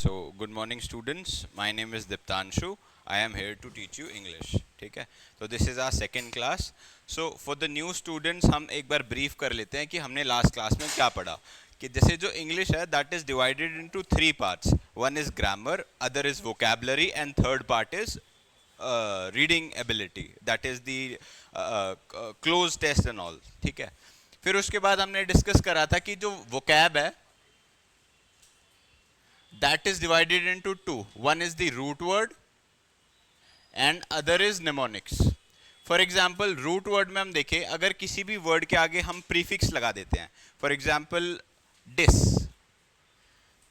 So, good morning, students. My name is Diptanshu. I am here to teach you English. ठीक है? So this is our second class. So for the new students, हम एक बार brief कर लेते हैं कि हमने last class में क्या पढ़ा. कि जैसे जो English है, that is divided into three parts. One is grammar, other is vocabulary, and third part is reading ability. That is the close test and all. ठीक है? फिर उसके बाद हमने डिस्कस करा था कि जो vocab है that is divided into two. One is the root word and other is mnemonics. For example, root word में हम देखें अगर किसी भी word के आगे हम prefix लगा देते हैं, for example dis,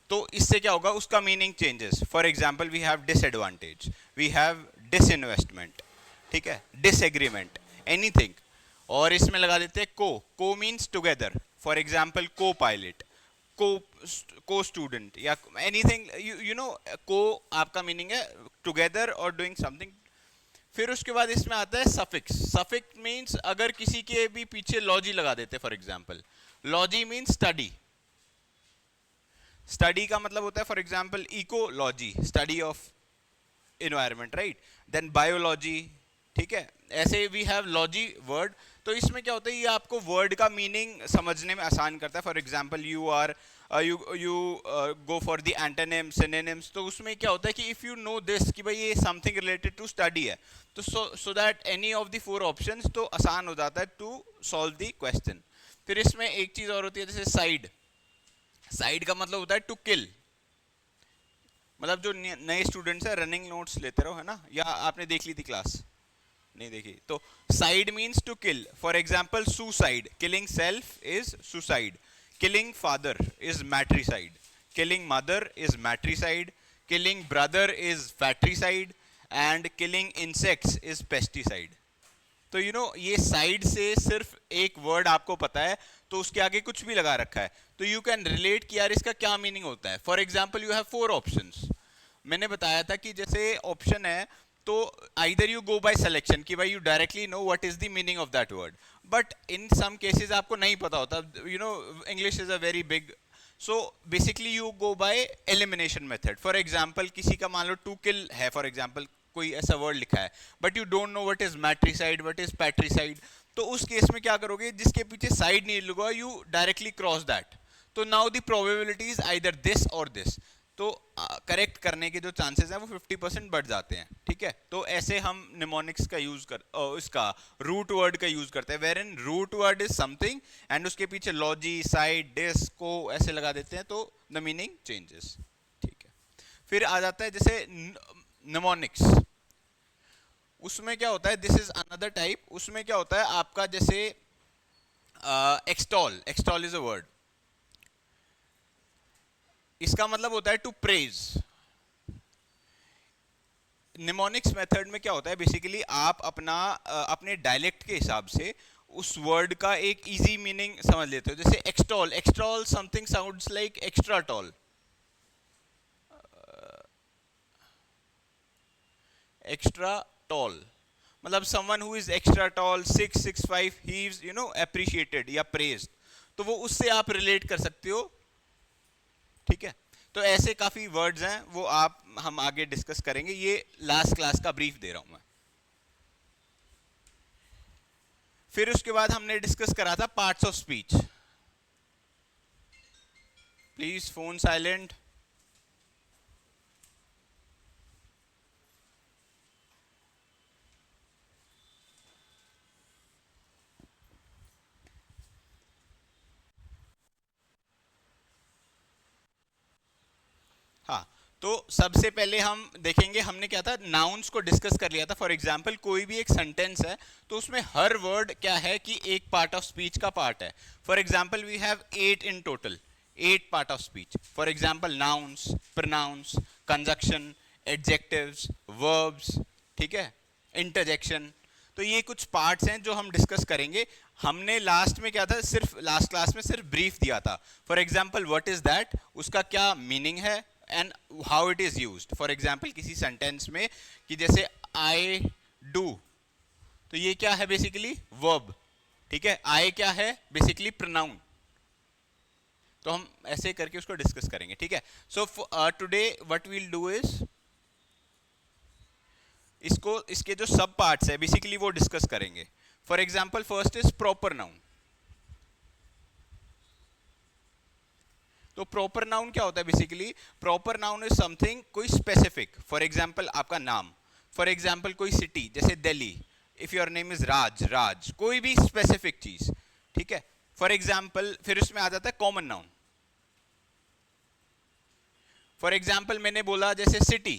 तो इससे क्या होगा, उसका meaning changes. For example we have disadvantage, we have disinvestment, ठीक है, डिसएग्रीमेंट, एनीथिंग. और इसमें लगा देते हैं को मीन्स टुगेदर. फॉर एग्जाम्पल को पायलट, को स्टूडेंट, या एनीथिंग. यू नो को आपका मीनिंग है टुगेदर और डूइंग समथिंग. फिर उसके बाद इसमें आता है सफिक्स. सफिक्स मीन्स अगर किसी के भी पीछे लॉजी लगा देते. For example logy means study. Study का मतलब होता है for example ecology, study of environment, right. Then biology, ठीक है. ऐसे वी हैव लॉजी वर्ड. तो इसमें क्या होता है, ये आपको वर्ड का मीनिंग समझने में आसान करता है. For example you are you go for the antonym synonyms. तो उसमें क्या होता है कि इफ़ यू नो दिस कि भाई ये समथिंग रिलेटेड टू स्टडी है, तो so that any of the four options, तो आसान हो जाता है टू सॉल्व द क्वेश्चन. फिर इसमें एक चीज़ और होती है जैसे साइड. साइड का मतलब होता है टू किल. मतलब जो नए स्टूडेंट्स हैं रनिंग नोट्स लेते रहो, है ना, या आपने देख ली थी क्लास, नहीं देखी तो. Cide means to kill. For example suicide, killing self is suicide. Killing father is matricide. Killing mother is matricide. Killing brother is fratricide. And killing insects is pesticide. तो यू नो ये cide से सिर्फ एक word आपको पता है तो उसके आगे कुछ भी लगा रखा है तो यू कैन रिलेट कि यार इसका क्या मीनिंग होता है. For example you have four options. मैंने बताया था कि जैसे ऑप्शन है तो either you go by selection कि भाई you directly know what is the meaning of that word, but in some cases आपको नहीं पता होता. You know English is a very big, so basically you go by elimination method. For example किसी का मान लो to kill है, for example कोई ऐसा वर्ड लिखा है but you don't know what is matricide, what is patricide. तो उस केस में क्या करोगे, जिसके पीछे साइड नहीं लगा यू डायरेक्टली क्रॉस दैट. तो now the probability is either this और दिस. तो करेक्ट करने के जो चांसेस हैं वो 50% बढ़ जाते हैं, ठीक है. तो ऐसे हम निमोनिक्स का यूज कर इसका रूट वर्ड का यूज करते हैं, where in root word is something and उसके पीछे लॉजी, साइड, डिस, को ऐसे लगा देते हैं तो द मीनिंग चेंजेस, ठीक है. फिर आ जाता है जैसे निमोनिक्स. उसमें क्या होता है, दिस इज अनदर टाइप. उसमें क्या होता है आपका जैसे extol. Extol is a word. इसका मतलब होता है टू प्रेज. निमोनिक्स मेथड में क्या होता है, बेसिकली आप अपना अपने डायलेक्ट के हिसाब से उस वर्ड का एक इजी मीनिंग समझ लेते हो. जैसे extol, extol something sounds like extra tall. Extra tall मतलब someone who is extra tall, 6'6'5", he is you know appreciated या प्रेज्ड. तो वो उससे आप रिलेट कर सकते हो, ठीक है. तो ऐसे काफी वर्ड्स हैं, वो आप हम आगे डिस्कस करेंगे. ये लास्ट क्लास का ब्रीफ दे रहा हूं मैं. फिर उसके बाद हमने डिस्कस करा था parts of speech. Please phone silent. हाँ, तो सबसे पहले हम देखेंगे, हमने क्या था, नाउन्स को डिस्कस कर लिया था. फॉर एग्जाम्पल कोई भी एक सेंटेंस है तो उसमें हर वर्ड क्या है कि एक पार्ट ऑफ स्पीच का पार्ट है. For example we have 8 in total, 8 part of speech. For example nouns, pronouns, conjunction, adjectives, verbs, ठीक है, इंटरजेक्शन. तो ये कुछ पार्ट्स हैं जो हम डिस्कस करेंगे. हमने लास्ट में क्या था, सिर्फ लास्ट क्लास में सिर्फ ब्रीफ दिया था. For example what is that, उसका क्या मीनिंग है and how it is used. For example किसी सेंटेंस में कि जैसे आई डू, तो ये क्या है, बेसिकली वर्ब, ठीक है. आई क्या है, बेसिकली प्रोनाउन. तो हम ऐसे करके उसको डिस्कस करेंगे, ठीक है। So today what will do is इसको, इसके जो सब पार्ट्स है बेसिकली वो डिस्कस करेंगे। For example first is proper noun. तो प्रॉपर नाउन क्या होता है basically? Proper noun is something कोई स्पेसिफिक, फॉर एग्जाम्पल आपका नाम, फॉर एग्जाम्पल कोई सिटी जैसे Delhi, if your name is Raj, Raj, कोई भी स्पेसिफिक चीज, ठीक है। फॉर एग्जाम्पल फिर उसमें आ जाता है कॉमन नाउन। फॉर एग्जाम्पल मैंने बोला जैसे सिटी,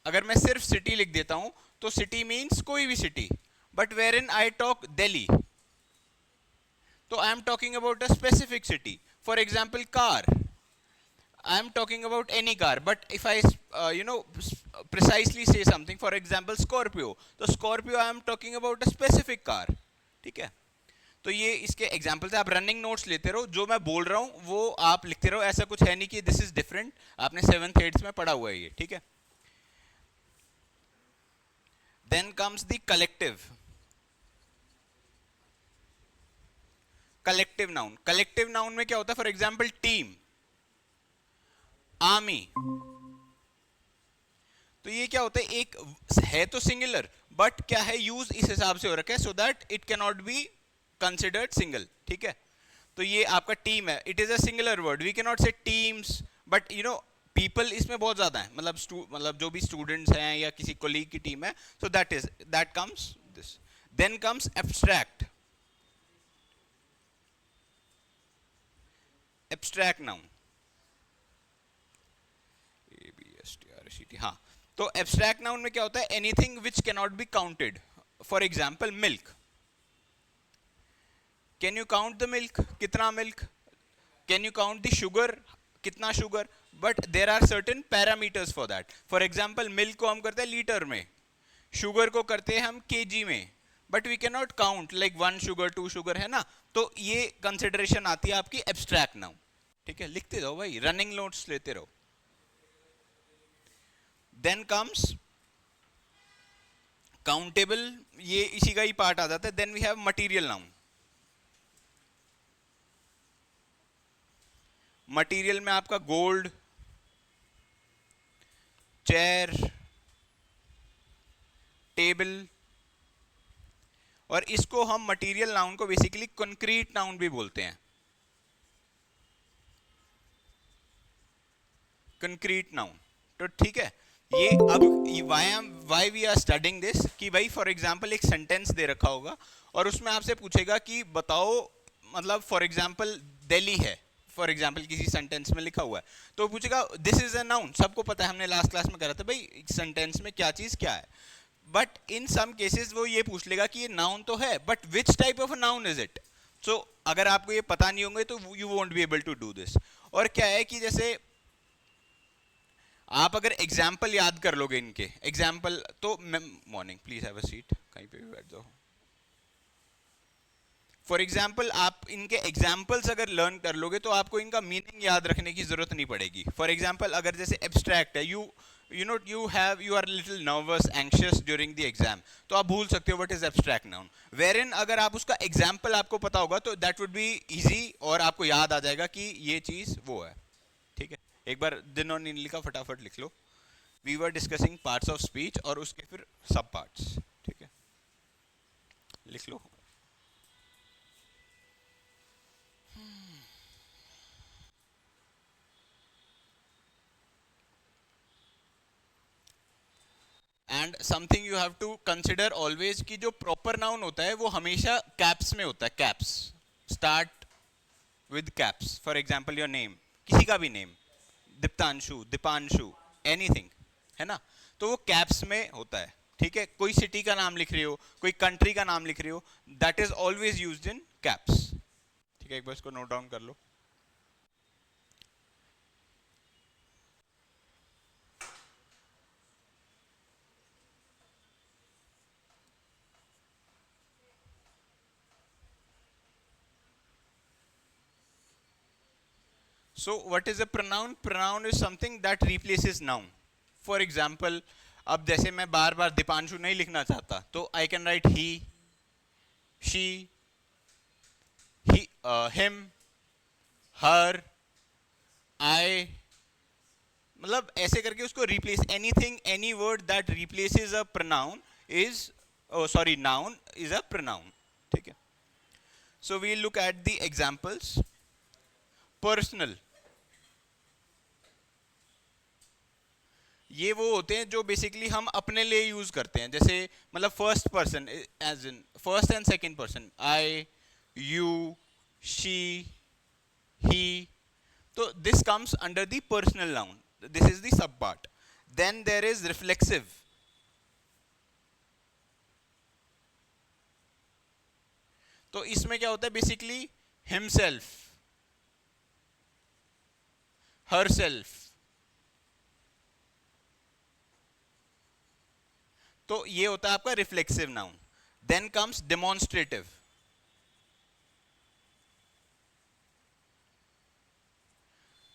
अगर मैं सिर्फ सिटी लिख देता हूं तो सिटी मीन्स कोई भी city, but where in I talk Delhi तो I am talking about a specific city. For example car, I am talking about any car, but if I, precisely say something, for example, Scorpio, तो Scorpio I am talking about a specific car, ठीक है। तो ये इसके example से आप running notes लेते रहो, जो मैं बोल रहा हूँ वो आप लिखते रहो, ऐसा कुछ है नहीं कि दिस इज डिफरेंट, आपने 7th 8th में पढ़ा हुआ है ये, ठीक है। Then comes the collective, collective noun. Collective noun में क्या होता है? फॉर एग्जाम्पल टीम, आर्मी, तो ये क्या होता है? एक है तो सिंगुलर, बट क्या है, यूज इस हिसाब से हो रखा है so that it can not be considered single, ठीक है। तो ये आपका टीम है, it is a singular word, we can not say teams, but people इसमें बहुत ज्यादा है, मतलब जो भी स्टूडेंट्स हैं या किसी कोलीग की टीम है, so that comes this. Then comes abstract, abstract noun, ABSTRACT, हाँ। तो एब्स्ट्रैक्ट नाउन में क्या होता है? Anything which can not be counted. For example milk, can you count the milk? कितना milk? Can you count the sugar? कितना sugar? But there are certain parameters for that. For example milk को हम करते हैं litre में, sugar को करते हैं हम केजी में, but we can not count like 1 sugar 2 sugar, है ना। तो ये कंसिडरेशन आती है आपकी एब्स्ट्रैक्ट नाउन, ठीक है। लिखते रहो भाई, रनिंग नोट्स लेते रहो। देन कम्स काउंटेबल, ये इसी का ही पार्ट आ जाता है। Then we have material noun. Material में आपका गोल्ड, चेयर, टेबल, और इसको हम मटीरियल नाउन को बेसिकली कंक्रीट नाउन भी बोलते हैं, कंक्रीट नाउन। तो ठीक है, ये अब why we are studying this, कि भाई फॉर एग्जांपल एक सेंटेंस दे रखा होगा और उसमें आपसे पूछेगा कि बताओ, मतलब फॉर एग्जांपल दिल्ली है, फॉर एग्जाम्पल किसी सेंटेंस में लिखा हुआ है, तो पूछेगा दिस इज अ नाउन। सबको पता है, हमने लास्ट क्लास में करा था भाई सेंटेंस में क्या चीज क्या है, बट इन सम केसेस वो ये पूछ लेगा कि ये नाउन तो है but which type of noun is it. So अगर आपको ये पता नहीं होंगे तो you won't be able to do this. और क्या है कि जैसे आप अगर एग्जाम्पल याद कर लोगे इनके एग्जाम्पल, तो morning please have a seat, कहीं पे भी बैठ जाओ। फॉर एग्जाम्पल आप इनके एग्जाम्पल्स अगर लर्न कर लोगे तो आपको इनका मीनिंग याद रखने की जरूरत नहीं पड़ेगी। फॉर एग्जाम्पल अगर जैसे एब्स्ट्रैक्ट है, you are little nervous anxious during the exam, तो आप भूल सकते हो what is abstract noun, wherein अगर आप उसका एग्जाम्पल आपको पता होगा तो that would be easy और आपको याद आ जाएगा कि ये चीज वो है, ठीक है। एक बार दिन और नीली का फटाफट लिख लो। We were discussing parts of speech और उसके फिर सब पार्ट्स, ठीक है, लिख लो। And something you have to consider always कि जो प्रॉपर नाउन होता है वो हमेशा कैप्स में होता है, caps, start with caps. For example your name, किसी का भी नेम, दीप्तांशु, दीपांशु, एनीथिंग, है ना, तो वो कैप्स में होता है, ठीक है। कोई सिटी का नाम लिख रही हो, कोई कंट्री का नाम लिख रही हो, that is always used in caps, ठीक है। एक बार इसको नोट डाउन कर लो। So what is a pronoun? Pronoun is something that replaces noun. For example, अब जैसे मैं बार बार दीपांशु नहीं लिखना चाहता तो I can write he, she, him, her, मतलब ऐसे करके उसको replace, anything any word that replaces a pronoun is, sorry noun is a pronoun, ठीक है. So we look at the examples. Personal, ये वो होते हैं जो बेसिकली हम अपने लिए यूज करते हैं, जैसे मतलब first person, as in first and second person, I, you, she, he. तो this comes under the personal noun, this is the sub part. Then there is reflexive. तो इसमें क्या होता है बेसिकली, हिमसेल्फ, हरसेल्फ. तो ये होता है आपका reflexive noun. Then comes demonstrative.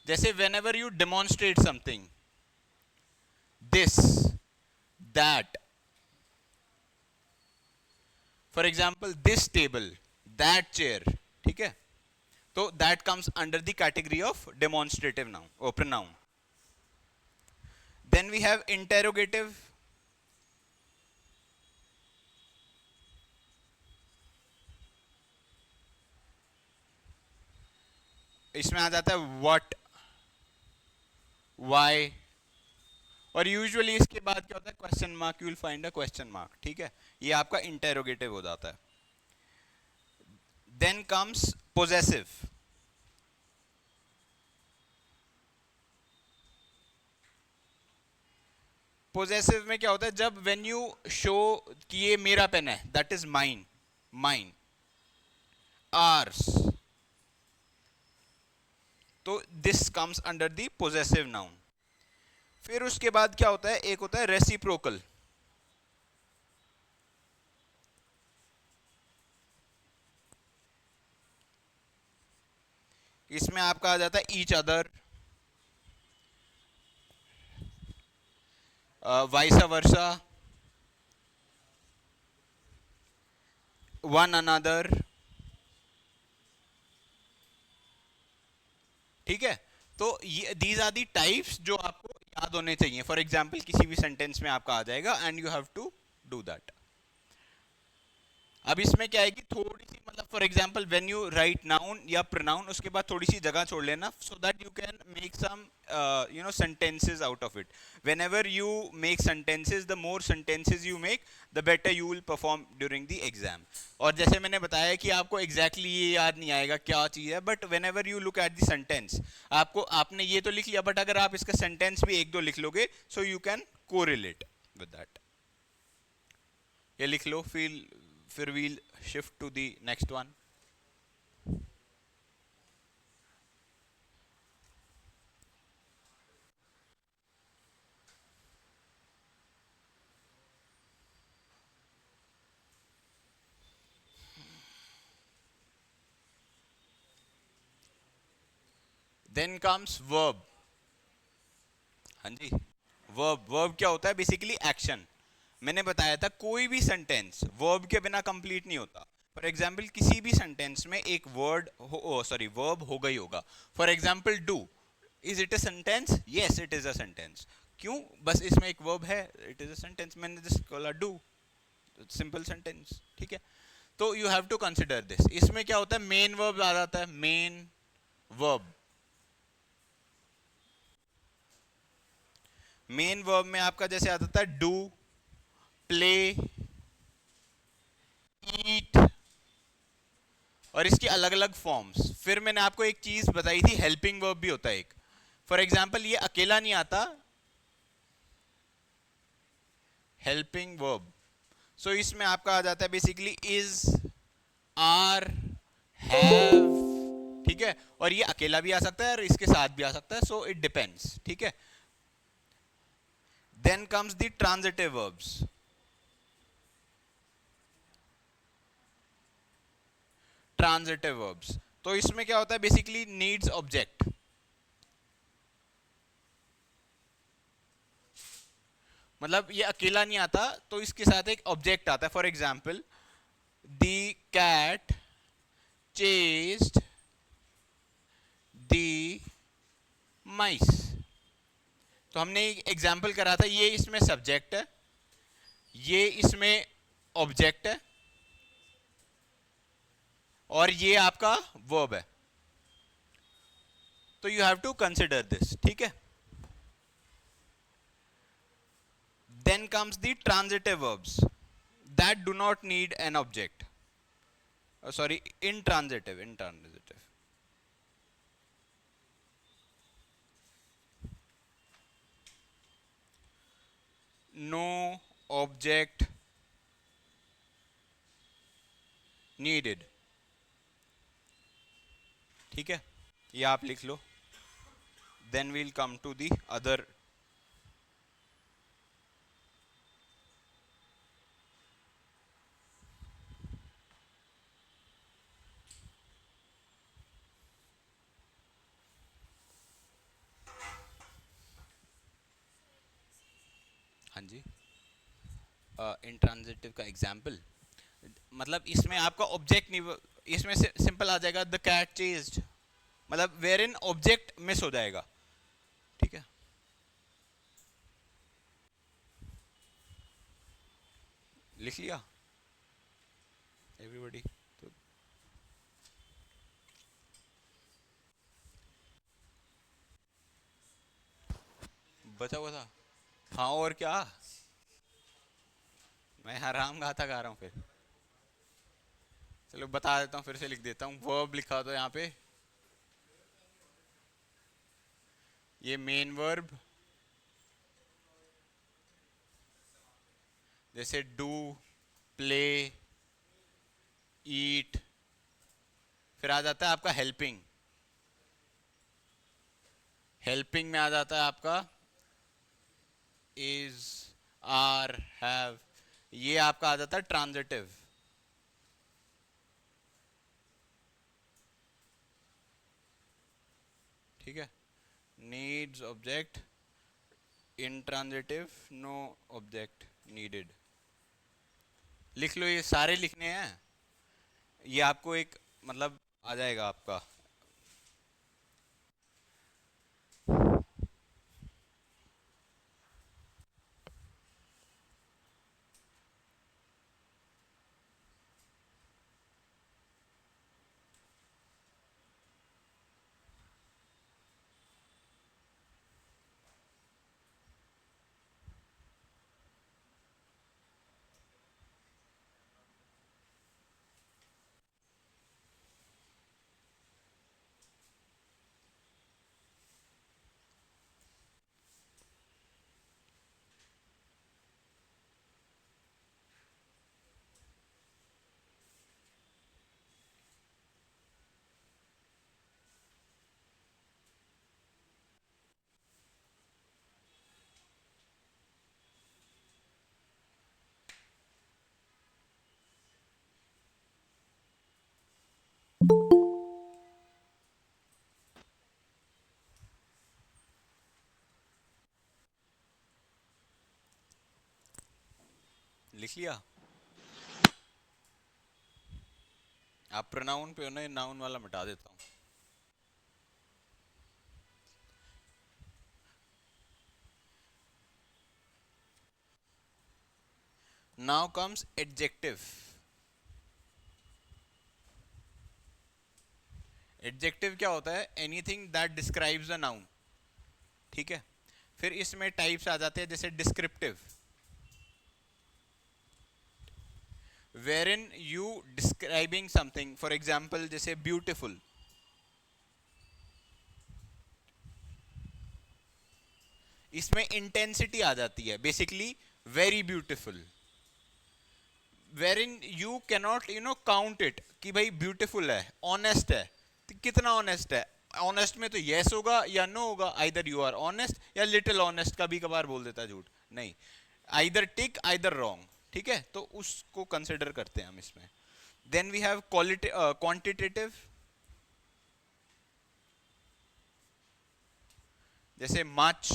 जैसे whenever you demonstrate something, this, that. For example this table, that chair, ठीक है. तो that comes under the category of demonstrative noun और pronoun. Then we have interrogative. इसमें आ जाता है what, why, और यूजुअली इसके बाद क्या होता है, question mark, you will find a question mark, ठीक है. ये आपका इंटेरोगेटिव हो जाता है. Then comes possessive. पोजेसिव में क्या होता है, जब व्हेन यू शो कि ये मेरा पेन है, that is mine, mine, ours. तो this comes under the possessive noun. फिर उसके बाद क्या होता है, एक होता है रेसिप्रोकल. इसमें आपका आ जाता है each other, vice versa, one another, ठीक है. तो ये दीज आर दी टाइप्स जो आपको याद होने चाहिए. फॉर एग्जाम्पल किसी भी सेंटेंस में आपका आ जाएगा and you have to do that. अब इसमें क्या है कि थोड़ी सी मतलब for example when you write noun या प्रोनाउन, उसके बाद थोड़ी सी जगह छोड़ लेना so that you can make some sentences out of it. Whenever you make sentences, the more sentences you make, the better you will perform during the exam. और जैसे मैंने बताया कि आपको एग्जैक्टली ये याद नहीं आएगा क्या चीज़ है, but whenever you look at the sentence, आपको, आपने ये तो लिख लिया, बट अगर आप इसका सेंटेंस भी एक दो लिख लोगे, so you can correlate with that. ये लिख लो, फिर we'll shift to the next one. Then comes verb. हाँ जी, वर्ब क्या होता है बेसिकली, एक्शन. मैंने बताया था कोई भी सेंटेंस वर्ब के बिना कंप्लीट नहीं होता. फॉर एग्जाम्पल किसी भी सेंटेंस में एक वर्ड हो, सॉरी वर्ब होगा ही होगा. For example do, is it a sentence? Yes it is a sentence. क्यों? बस इसमें एक वर्ब है, इट इज अ सेंटेंस. मैंने just called do, simple sentence, ठीक है. तो you have to consider this. इसमें क्या होता है, मेन वर्ब आ जाता है, मेन वर्ब. मेन वर्ब में आपका जैसे आ जाता है डू, प्ले, ईट, और इसकी अलग अलग फॉर्म्स. फिर मैंने आपको एक चीज बताई थी, हेल्पिंग वर्ब भी होता है एक. फॉर एग्जाम्पल ये अकेला नहीं आता, हेल्पिंग वर्ब. सो इसमें आपका आ जाता है बेसिकली इज, आर, हैव, ठीक है. और ये अकेला भी आ सकता है और इसके साथ भी आ सकता है, सो इट डिपेंड्स, ठीक है. Then comes the transitive verbs. Transitive verbs, तो इसमें क्या होता है बेसिकली, नीड्स ऑब्जेक्ट. मतलब ये अकेला नहीं आता, तो इसके साथ एक ऑब्जेक्ट आता है. For example the cat chased the mice. तो हमने एक एग्जाम्पल करा था, ये इसमें सब्जेक्ट है, ये इसमें ऑब्जेक्ट है, और ये आपका वर्ब है. तो you have to consider this. ठीक है. Then comes the transitive verbs that do not need an object. Sorry, intransitive. No object needed. ठीक है, ये आप लिख लो. Then we'll come to the other. हाँ जी, इंट्रांजिटिव का एग्जाम्पल, मतलब इसमें आपका ऑब्जेक्ट नहीं, इसमें से सिंपल आ जाएगा द कैट चेज्ड, मतलब वेर इन ऑब्जेक्ट मिस हो जाएगा. ठीक है, लिख लिया एवरीबॉडी. तो बचा हुआ था. हाँ, और क्या, मैं हराम गाता गा रहा हूँ फिर. चलो बता देता हूँ, फिर से लिख देता हूँ. वर्ब लिखा तो यहाँ पे, ये मेन वर्ब, जैसे डू, प्ले, ईट. फिर आ जाता है आपका हेल्पिंग. हेल्पिंग में आ जाता है आपका इज, आर, हैव. ये आपका आ जाता है ट्रांजिटिव. ठीक है. Needs object, intransitive, no object needed. लिख लो, ये सारे लिखने हैं. ये आपको एक मतलब आ जाएगा आपका. लिख लिया. आप प्रोनाउन पे हो ना, नाउन वाला मिटा देता हूँ. Now comes adjective. एडजेक्टिव क्या होता है? Anything that describes a noun. ठीक है. फिर इसमें टाइप्स आ जाते हैं, जैसे descriptive, wherein you describing something, for example जैसे beautiful. इसमें इंटेंसिटी आ जाती है, basically very beautiful, wherein you cannot count it कि भाई ब्यूटिफुल है, ऑनेस्ट है, तो कितना ऑनेस्ट है. ऑनेस्ट में तो यस होगा या नो होगा, आइदर यू आर ऑनेस्ट या लिटिल ऑनेस्ट, कभी कभार बोल देता है झूठ. नहीं, आइदर टिक आइदर रॉन्ग. ठीक है, तो उसको कंसिडर करते हैं हम इसमें. देन वी हैव क्वांटिटेटिव, जैसे मच,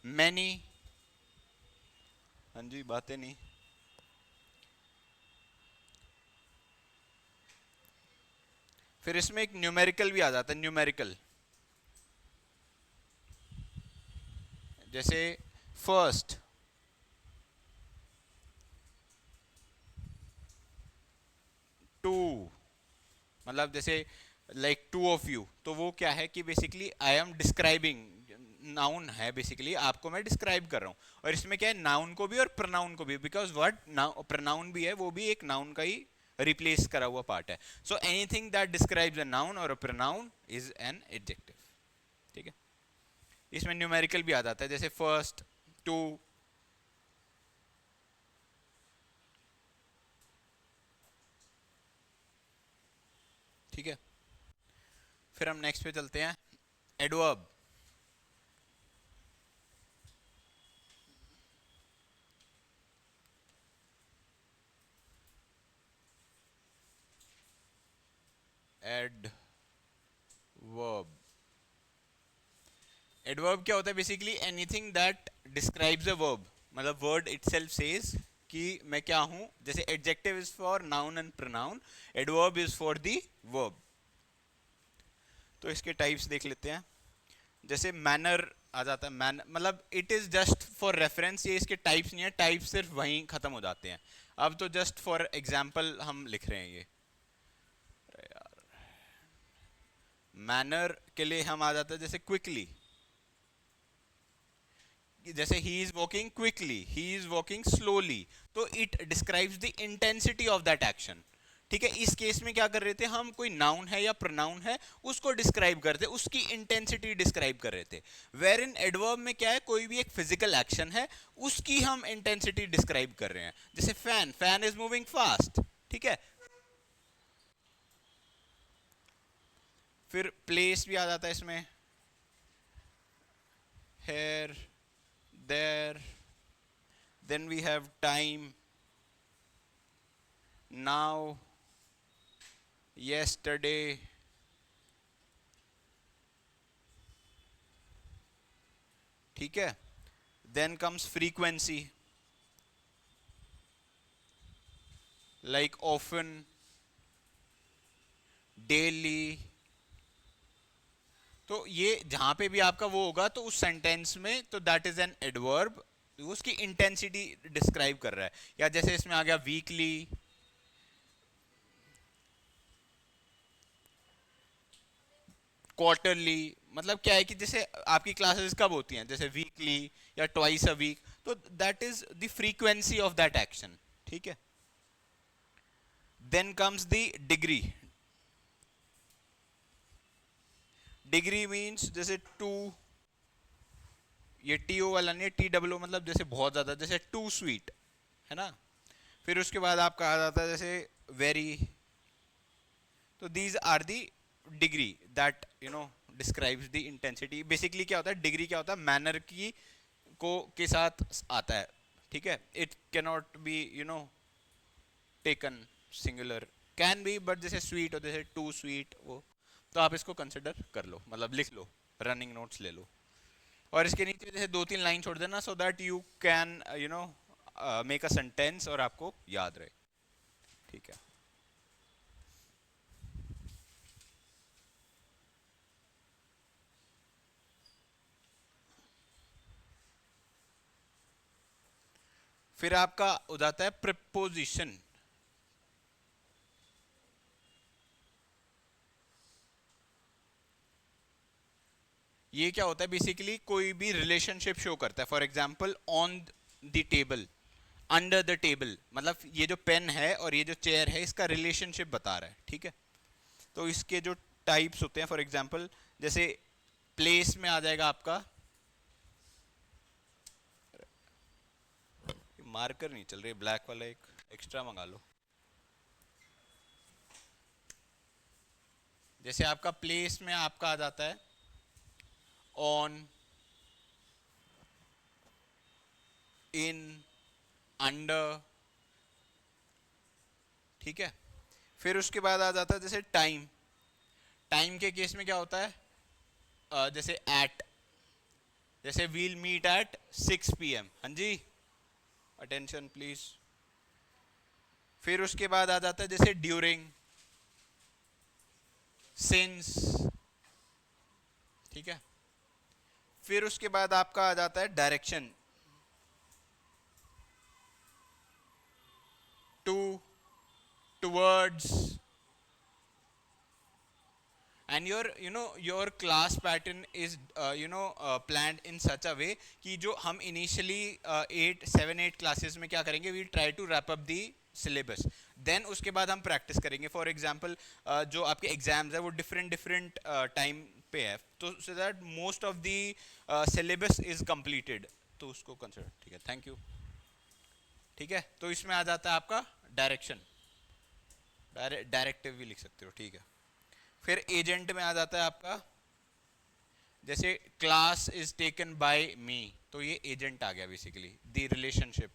मैनी. हाँ जी, बातें नहीं. फिर इसमें एक न्यूमेरिकल भी आ जाता है, न्यूमेरिकल. जैसे फर्स्ट, टू, मतलब जैसे लाइक टू ऑफ यू, तो वो क्या है कि basically I am describing, noun है बेसिकली, आपको मैं डिस्क्राइब कर रहा हूँ। और इसमें क्या है, नाउन को भी और प्रोनाउन को भी, बिकॉज वर्ड प्रोनाउन भी है, वो भी एक नाउन का ही रिप्लेस करा हुआ पार्ट है। So anything that describes a noun और a pronoun is an adjective. ठीक है, इसमें न्यूमेरिकल भी आ जाता है, जैसे फर्स्ट, टू। ठीक है, फिर हम नेक्स्ट पे चलते हैं, एडवर्ब। एडवर्ब, एडवर्ब क्या होता है, basically anything that describes a verb, मतलब वर्ड इटसेल्फ सेज कि मैं क्या हूं। जैसे adjective is for noun and pronoun, adverb is for the verb. तो इसके टाइप्स देख लेते हैं। जैसे मैनर आ जाता है, मैन मतलब it is just for reference, ये इसके टाइप्स नहीं है, टाइप्स सिर्फ वहीं खत्म हो जाते हैं। अब तो जस्ट फॉर एग्जांपल हम लिख रहे हैं ये। मैनर के लिए हम आ जाता है जैसे क्विकली, जैसे he is walking quickly, he is walking slowly, तो it describes the intensity of that action. ठीक है, इस केस में क्या कर रहे थे हम, कोई नाउन है या प्रोनाउन है उसको डिस्क्राइब करते, उसकी इंटेंसिटी डिस्क्राइब कर रहे थे। वेर इन एडवर्ब में क्या है, कोई भी एक फिजिकल एक्शन है, उसकी हम इंटेंसिटी डिस्क्राइब कर रहे हैं। जैसे fan, fan is moving fast. ठीक है, फिर प्लेस भी आ जाता है इसमें, here, there, then we have time, now, yesterday। ठीक है, देन कम्स फ्रीक्वेंसी, लाइक ऑफन, डेली। तो ये जहां पे भी आपका वो होगा तो उस सेंटेंस में, तो दैट इज एन एडवर्ब, उसकी इंटेंसिटी डिस्क्राइब कर रहा है। या जैसे इसमें आ गया वीकली, क्वार्टरली, मतलब क्या है कि जैसे आपकी क्लासेस कब होती हैं, जैसे वीकली या ट्वाइस अ वीक, तो that is the frequency of that action. ठीक है, then comes the degree, degree means जैसे टू, ये टी ओ वाला नहीं है, टी डब्ल्यू, मतलब जैसे बहुत ज्यादा, जैसे टू स्वीट, है ना। फिर उसके बाद आपका आ जाता है जैसे वेरी। तो these are the degree that describes the intensity. Basically क्या होता है, डिग्री क्या होता है, मैनर की को के साथ आता है। ठीक है, it cannot be taken singular, can be, but जैसे स्वीट हो, जैसे टू स्वीट, वो तो आप इसको कंसिडर कर लो, मतलब लिख लो, रनिंग नोट्स ले लो। और इसके नीचे जैसे दो तीन लाइन छोड़ देना, सो that you can make a sentence और आपको याद रहे। ठीक है, फिर आपका हो जाता है प्रिपोजिशन। ये क्या होता है, बेसिकली कोई भी रिलेशनशिप शो करता है। For example on the table, under the table, मतलब ये जो पेन है और ये जो चेयर है इसका रिलेशनशिप बता रहा है। ठीक है, तो इसके जो टाइप्स होते हैं, फॉर एग्जाम्पल जैसे प्लेस में आ जाएगा आपका, मार्कर नहीं चल रही, ब्लैक वाला एक एक्स्ट्रा मंगा लो। जैसे आपका प्लेस में आपका आ जाता है ऑन, इन, अंडर। ठीक है, फिर उसके बाद आ जाता है जैसे टाइम, टाइम के केस में क्या होता है, जैसे एट, जैसे वील मीट एट 6 PM। हाँ जी, अटेंशन प्लीज। फिर उसके बाद आ जाता है जैसे ड्यूरिंग, सिंस। ठीक है, फिर उसके बाद आपका आ जाता है direction, to, towards, and your class pattern is planned in such a way कि जो हम initially 8 7 8 classes में क्या करेंगे, we try to wrap up the syllabus, then उसके बाद हम practice करेंगे. For example जो आपके exams है वो different time पे है, तो so that most of the syllabus is completed, तो उसको consider. ठीक है, thank you. ठीक है, तो इसमें आ जाता है आपका डायरेक्शन, डायरेक्टिव भी लिख सकते हो. ठीक है, फिर एजेंट में आ जाता है आपका, जैसे क्लास इज टेकन बाय मी, तो ये एजेंट आ गया बेसिकली, द रिलेशनशिप.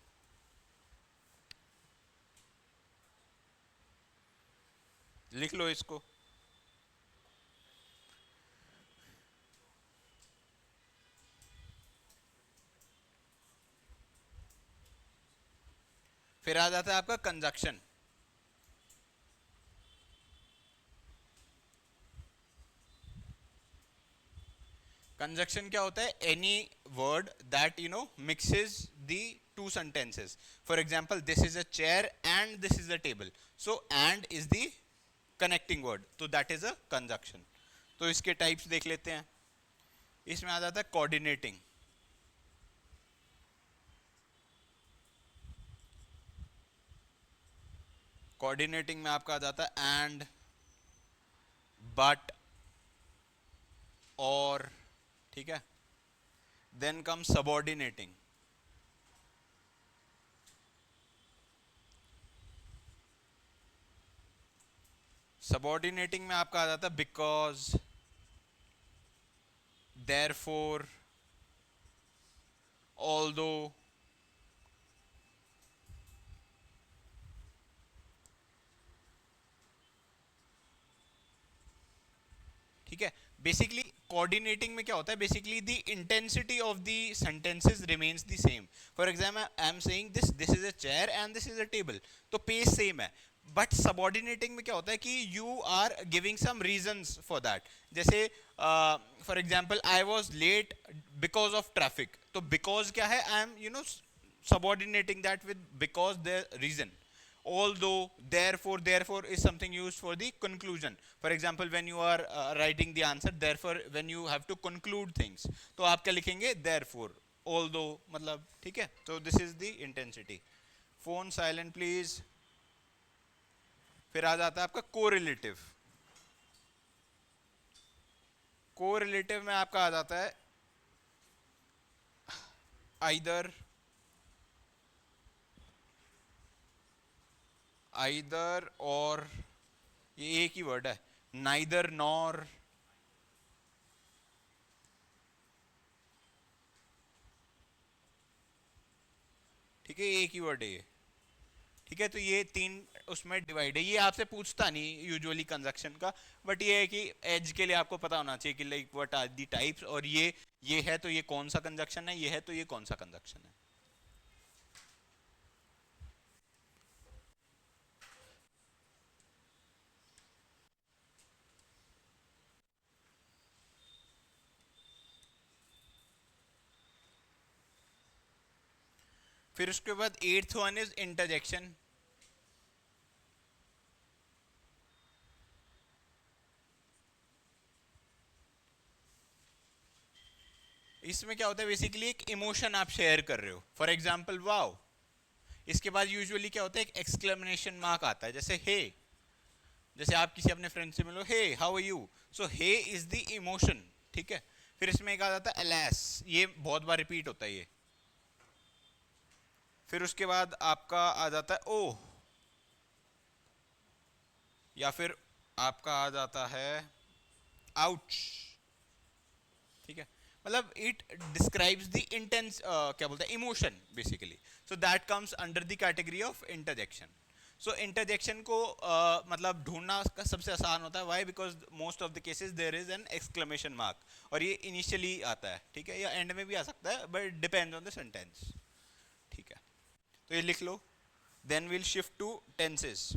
लिख लो इसको. फिर आ जाता है आपका कंजक्शन. कंजक्शन क्या होता है, any word that mixes the two sentences. For example this is a chair and this is a table, so and is the connecting word, तो दैट इज अ कंजक्शन. तो इसके टाइप्स देख लेते हैं. इसमें आ जाता है कोऑर्डिनेटिंग. कोऑर्डिनेटिंग में आपका आ जाता है एंड, बट, और. ठीक है, देन कम सबऑर्डिनेटिंग. सबऑर्डिनेटिंग में आपका आ जाता है बिकॉज, देयरफॉर, ऑल्दो. ठीक है, बेसिकली कोऑर्डिनेटिंग में क्या होता है, basically the intensity of the sentences remains the same. For example I am saying this is a chair and this is a table, तो पेज सेम है. बट सबऑर्डिनेटिंग में क्या होता है कि you are giving some reasons for that. जैसे for example I was late because of traffic, तो because क्या है, I am subordinating that with because the reason. Although, therefore is something used for the conclusion. For example, when you are writing the answer, therefore when you have to conclude things, तो आप क्या लिखेंगे, therefore, although, मतलब. ठीक है, तो this is the intensity. phone silent please. फिर आ जाता है आपका कोरिलेटिव. कोरिलेटिव में आपका आ जाता है आइदर, और, ये एक ही वर्ड है, नाइदर नॉर. ठीक है, एक ही वर्ड है ये. ठीक है, तो ये 3 उसमें डिवाइड है. ये आपसे पूछता नहीं यूजुअली कंजक्शन का, बट ये है कि एज के लिए आपको पता होना चाहिए कि like what are the types, और ये है तो ये कौन सा कंजक्शन है, ये है तो ये कौन सा कंजक्शन है. फिर उसके बाद 8th वन इज इंटरजेक्शन. इसमें क्या होता है, बेसिकली एक इमोशन आप शेयर कर रहे हो. फॉर एग्जाम्पल वाओ, इसके बाद यूजुअली क्या होता है, एक एक्सक्लेमेशन मार्क आता है, जैसे हे. जैसे आप किसी अपने फ्रेंड से मिलो, hey how are you, so hey is the emotion. ठीक है, फिर इसमें एक आ जाता है एलास, ये बहुत बार रिपीट होता है ये. फिर उसके बाद आपका आ जाता है ओह, या फिर आपका आ जाता है आउच. ठीक है, मतलब इट डिस्क्राइब्स द इंटेंस, क्या बोलते हैं, emotion basically. So that comes under the category of interjection. So interjection को मतलब ढूंढना सबसे आसान होता है. Why, because most of the cases there is an exclamation mark, और ये इनिशियली आता है. ठीक है, या एंड में भी आ सकता है, but depends on the sentence. ठीक है, तो ये लिख लो. Then will shift to tenses.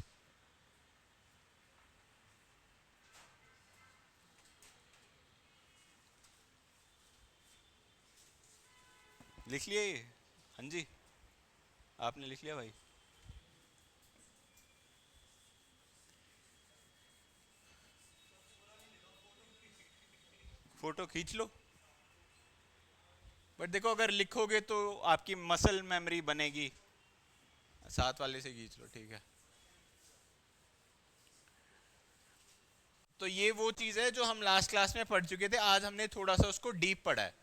लिख लिए ये? हाँ जी, आपने लिख लिया भाई? फोटो खींच लो। बट देखो अगर लिखोगे तो आपकी मसल मेमोरी बनेगी। साथ वाले से खींच लो, ठीक है। तो ये वो चीज है जो हम लास्ट क्लास में पढ़ चुके थे, आज हमने थोड़ा सा उसको डीप पढ़ा है।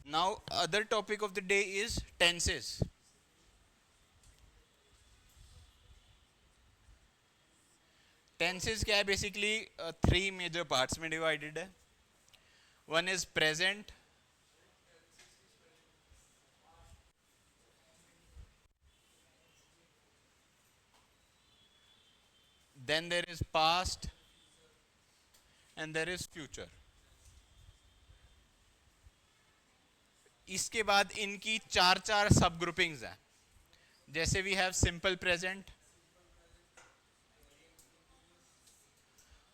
Now other topic of the day is tenses. Tenses क्या है? बेसिकली थ्री मेजर पार्ट्स में डिवाइडेड है। One is present, then there is past and there is future. इसके बाद इनकी चार चार सब ग्रुपिंग्स हैं। जैसे we have simple present,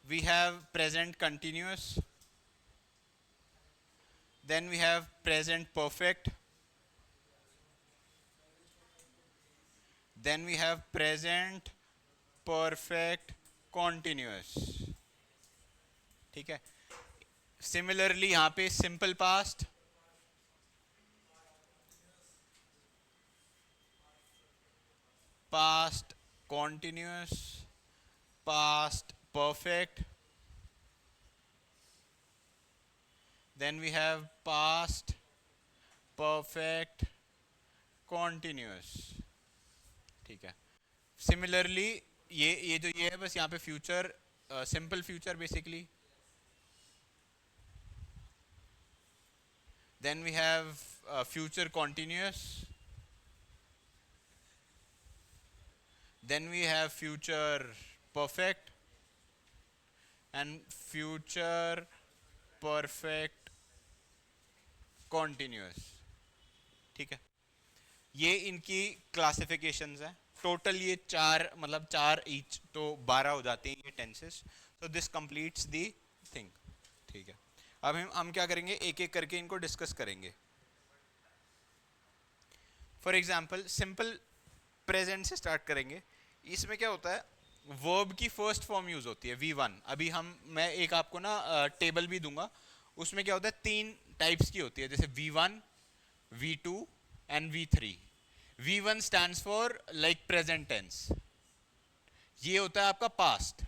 we have present continuous, then we have present perfect, then we have present perfect continuous। ठीक है। सिमिलरली यहां पे simple past, past continuous, past perfect, then we have past perfect continuous। ठीक है। Similarly ये जो ये है बस यहाँ पे future, simple future basically, then we have future continuous, then we have future perfect and future perfect continuous। ठीक है। ये इनकी क्लासिफिकेशंस हैं। टोटल ये चार, मतलब चार ईच तो 12 हो जाते हैं ये टेंसेस। तो दिस कंप्लीट्स दी थिंग। ठीक है। अब हम क्या करेंगे, एक एक करके इनको डिस्कस करेंगे। फॉर एग्जाम्पल सिंपल प्रेजेंट से स्टार्ट करेंगे। इसमें क्या होता है, वर्ब की फर्स्ट फॉर्म यूज होती है V1। अभी मैं एक आपको ना टेबल भी दूंगा, उसमें क्या होता है तीन टाइप्स की होती है, जैसे V1, V2 and V3। V1 stands for like present tense, ये होता है आपका पास्ट,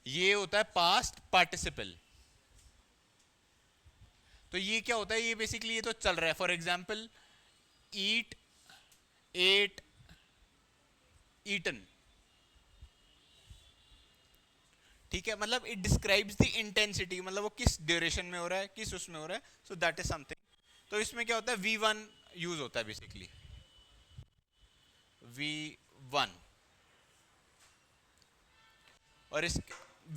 ये होता है पास्ट पार्टिसिपल। तो ये क्या होता है, ये बेसिकली ये तो चल रहा है। For example eat, ate, eaten. ठीक है, मतलब इट डिस्क्राइब्स द इंटेंसिटी, मतलब वो किस ड्यूरेशन में हो रहा है, किस उसमें हो रहा है। So that is something. तो इसमें क्या होता है, V1 यूज होता है बेसिकली, V1। और इस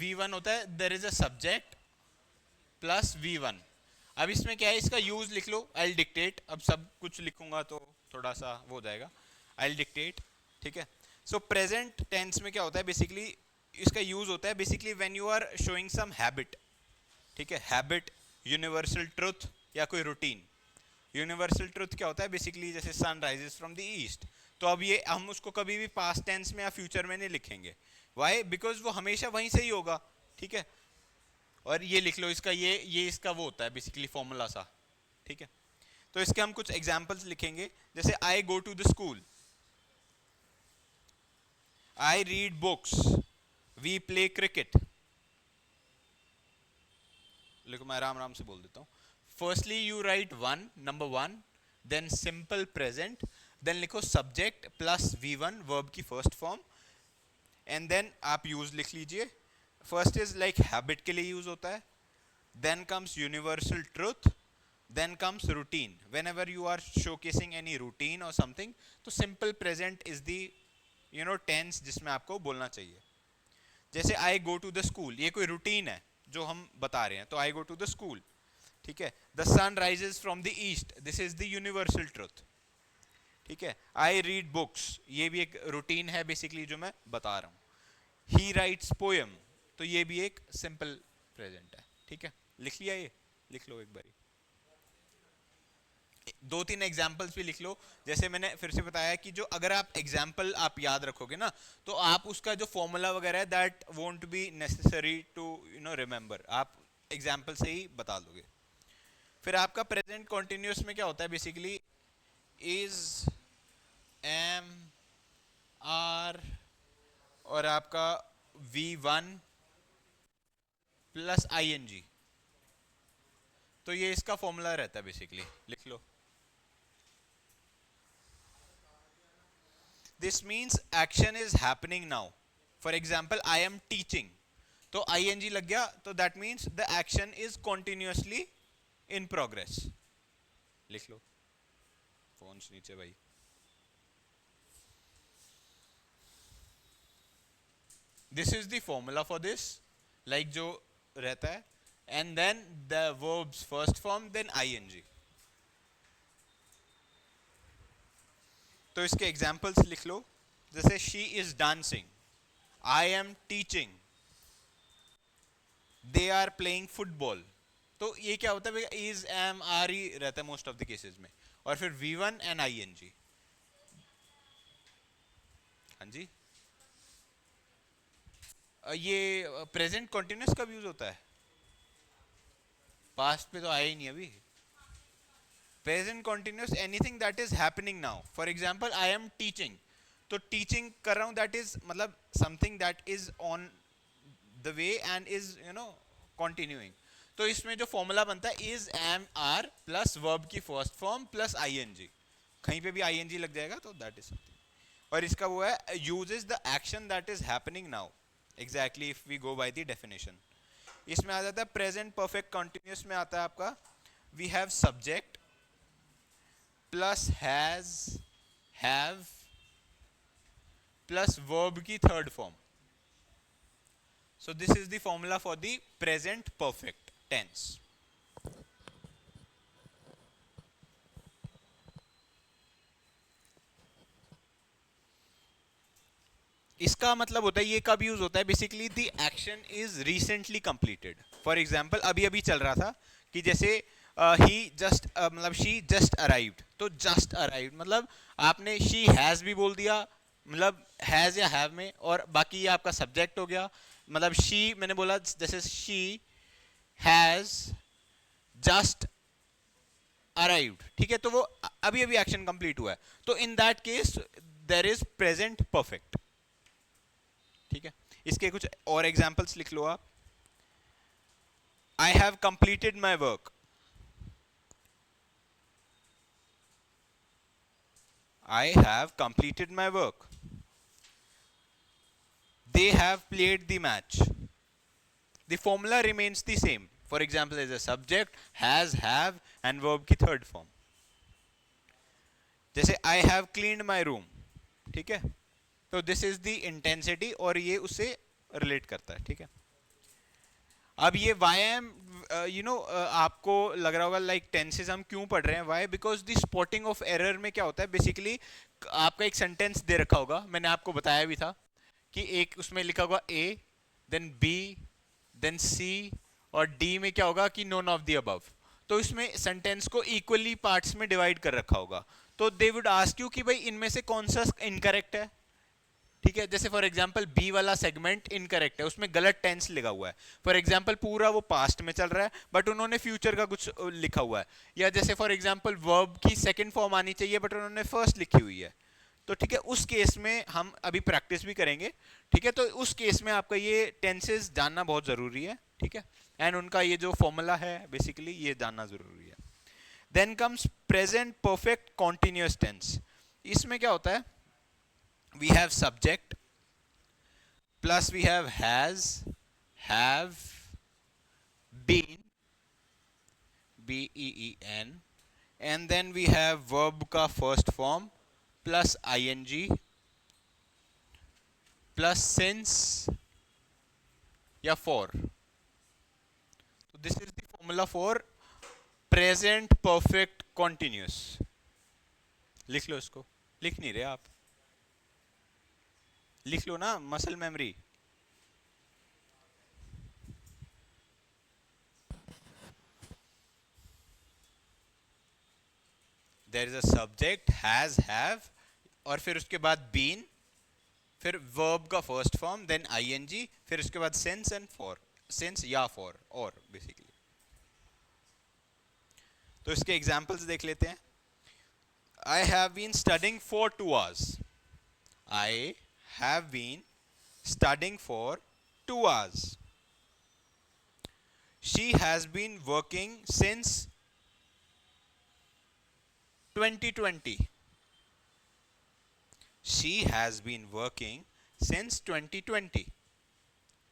V1 होता है there is a subject plus V1। अब इसमें क्या है, इसका यूज लिख लो, आई डिक्टेट। अब सब कुछ लिखूंगा तो थोड़ा सा वो हो जाएगा, आई डिक्टेट। ठीक है। सो प्रेजेंट टेंस में क्या होता है, बेसिकली इसका यूज होता है basically when you are showing some habit. ठीक है, हैबिट, यूनिवर्सल ट्रुथ या कोई रूटीन। यूनिवर्सल ट्रुथ क्या होता है, बेसिकली जैसे sun rises from the east. तो अब ये हम उसको कभी भी पास्ट टेंस में या फ्यूचर में नहीं लिखेंगे। वाई? बिकॉज वो हमेशा वहीं से ही होगा। ठीक है। और ये लिख लो, इसका ये इसका वो होता है बेसिकली फॉर्मूला सा। ठीक है। तो इसके हम कुछ एग्जांपल्स लिखेंगे, जैसे I go to the school, I read books, we play cricket. देखो मैं आराम आराम से बोल देता हूँ। Firstly you write one, number one, then simple present, then लिखो सब्जेक्ट प्लस V1 वर्ब की फर्स्ट फॉर्म, एंड देन आप यूज लिख लीजिए। फर्स्ट इज लाइक हैबिट के लिए यूज होता है, then comes universal truth, then comes routine. Whenever you are showcasing any routine और समथिंग, तो simple present is the tense जिसमें आपको बोलना चाहिए। जैसे I go to the school, ये कोई रूटीन है जो हम बता रहे हैं, तो I go to the school. ठीक है। The sun rises from the east, this is the universal truth. ठीक है। आई रीड बुक्स, ये भी एक रूटीन है बेसिकली जो मैं बता रहा हूँ। ही राइट्स पोएम, तो ये भी एक सिंपल प्रेजेंट है। ठीक है, लिख लिया ये, लिख लो एक बारी, दो तीन एग्जाम्पल्स भी लिख लो। जैसे मैंने फिर से बताया कि जो अगर आप एग्जाम्पल आप याद रखोगे ना, तो आप उसका जो फॉर्मूला वगैरह है that won't be necessary to remember, आप एग्जाम्पल से ही बता दोगे। फिर आपका प्रेजेंट कॉन्टिन्यूस में क्या होता है बेसिकली, इज, एम, आर और आपका V1 प्लस ING, तो ये इसका फॉर्मूला रहता है बेसिकली, लिख लो। This means action is happening now. For example I am teaching, तो ING लग गया, तो that means the action is continuously in progress, लिख लो। फोन नीचे भाई। This is the formula for this, like जो रहता है, and then the verbs first form then ING। तो इसके एग्जाम्पल्स लिख लो, जैसे she is dancing, I am teaching, they are playing football. तो ये क्या होता है, इज, एम, आर ही रहता है मोस्ट ऑफ द केसेस में, और फिर V1 एंड ING। हाँ जी, ये प्रेजेंट कॉन्टिन्यूस कब यूज होता है, पास्ट पे तो आया ही नहीं अभी। Present continuous anything that is happening now, for example I am teaching, तो टीचिंग कर रहा हूं, दैट इज मतलब something that is on the way and is continuing. तो इसमें जो फॉर्मूला बनता है is, am, are plus verb की फर्स्ट फॉर्म प्लस ING, कहीं पे भी ING लग जाएगा तो दैट इज समथिंग। और इसका वो है uses the action that is happening now, exactly if we go by the definition. इसमें आ जाता है प्रेजेंट परफेक्ट कंटिन्यूस में आता है आपका we have subject plus has, have plus verb की third form. So this is the formula for the present perfect tense. इसका मतलब होता है ये कब यूज होता है, basically the action is recently completed. For example अभी अभी चल रहा था कि जैसे ही जस्ट मतलब शी जस्ट अराइव्ड, तो जस्ट अराइव्ड मतलब आपने शी हैज भी बोल दिया, मतलब हैज या हैव में, और बाकी ये आपका सब्जेक्ट हो गया। मतलब शी मैंने बोला जैसे शी हैज जस्ट अराइव्ड, ठीक है, तो वो अभी अभी एक्शन कंप्लीट हुआ है, तो in that case there is present perfect. ठीक है, इसके कुछ और एग्जांपल्स लिख लो आप। I have completed my work, I have completed my work, they have played the match, the formula remains the same, for example as a subject, has, have and verb की third form। जैसे I have cleaned my room, ठीक है, तो this is the intensity और ये उससे relate करता है। ठीक है, अब ये वाई एम आपको लग रहा होगा लाइक टेंसेज हम क्यों पढ़ रहे हैं, why, because the spotting of error में क्या होता है बेसिकली, आपका एक सेंटेंस दे रखा होगा, मैंने आपको बताया भी था कि एक उसमें लिखा होगा ए, देन बी, देन सी, और डी में क्या होगा कि नोन ऑफ द अबव। तो इसमें सेंटेंस को इक्वली पार्ट्स में डिवाइड कर रखा होगा, तो दे वुड आस्क यू कि भाई इनमें से कौन सा इनकरेक्ट है। ठीक है, जैसे फॉर एग्जांपल बी वाला सेगमेंट इनकरेक्ट है, उसमें गलत टेंस लिखा हुआ है। फॉर एग्जांपल पूरा वो पास्ट में चल रहा है बट उन्होंने फ्यूचर का कुछ लिखा हुआ है, या जैसे फॉर एग्जांपल वर्ब की सेकंड फॉर्म आनी चाहिए बट उन्होंने फर्स्ट लिखी हुई है। तो ठीक है, उस केस में हम अभी प्रैक्टिस भी करेंगे। ठीक है, तो उस केस में आपका ये टेंसेस जानना बहुत जरूरी है। ठीक है, एंड उनका ये जो फॉर्मूला है बेसिकली ये जानना जरूरी है। Then comes present perfect continuous tense. इसमें क्या होता है, we have subject plus we have been, BEEN, and then we have verb का first form plus ING plus since या for। So this is the formula for present perfect continuous। लिख लो इसको, लिख नहीं रहे आप, लिख लो ना, muscle memory. There is a subject has have और फिर उसके बाद बीन, फिर वर्ब का फर्स्ट फॉर्म, देन आईएनजी, फिर उसके बाद सिंस एंड फॉर, सिंस या फॉर और बेसिकली। तो इसके एग्जांपल्स देख लेते हैं। I have been studying for 2 hours। I have been studying for 2 hours। She has been working since 2020। She has been working since 2020।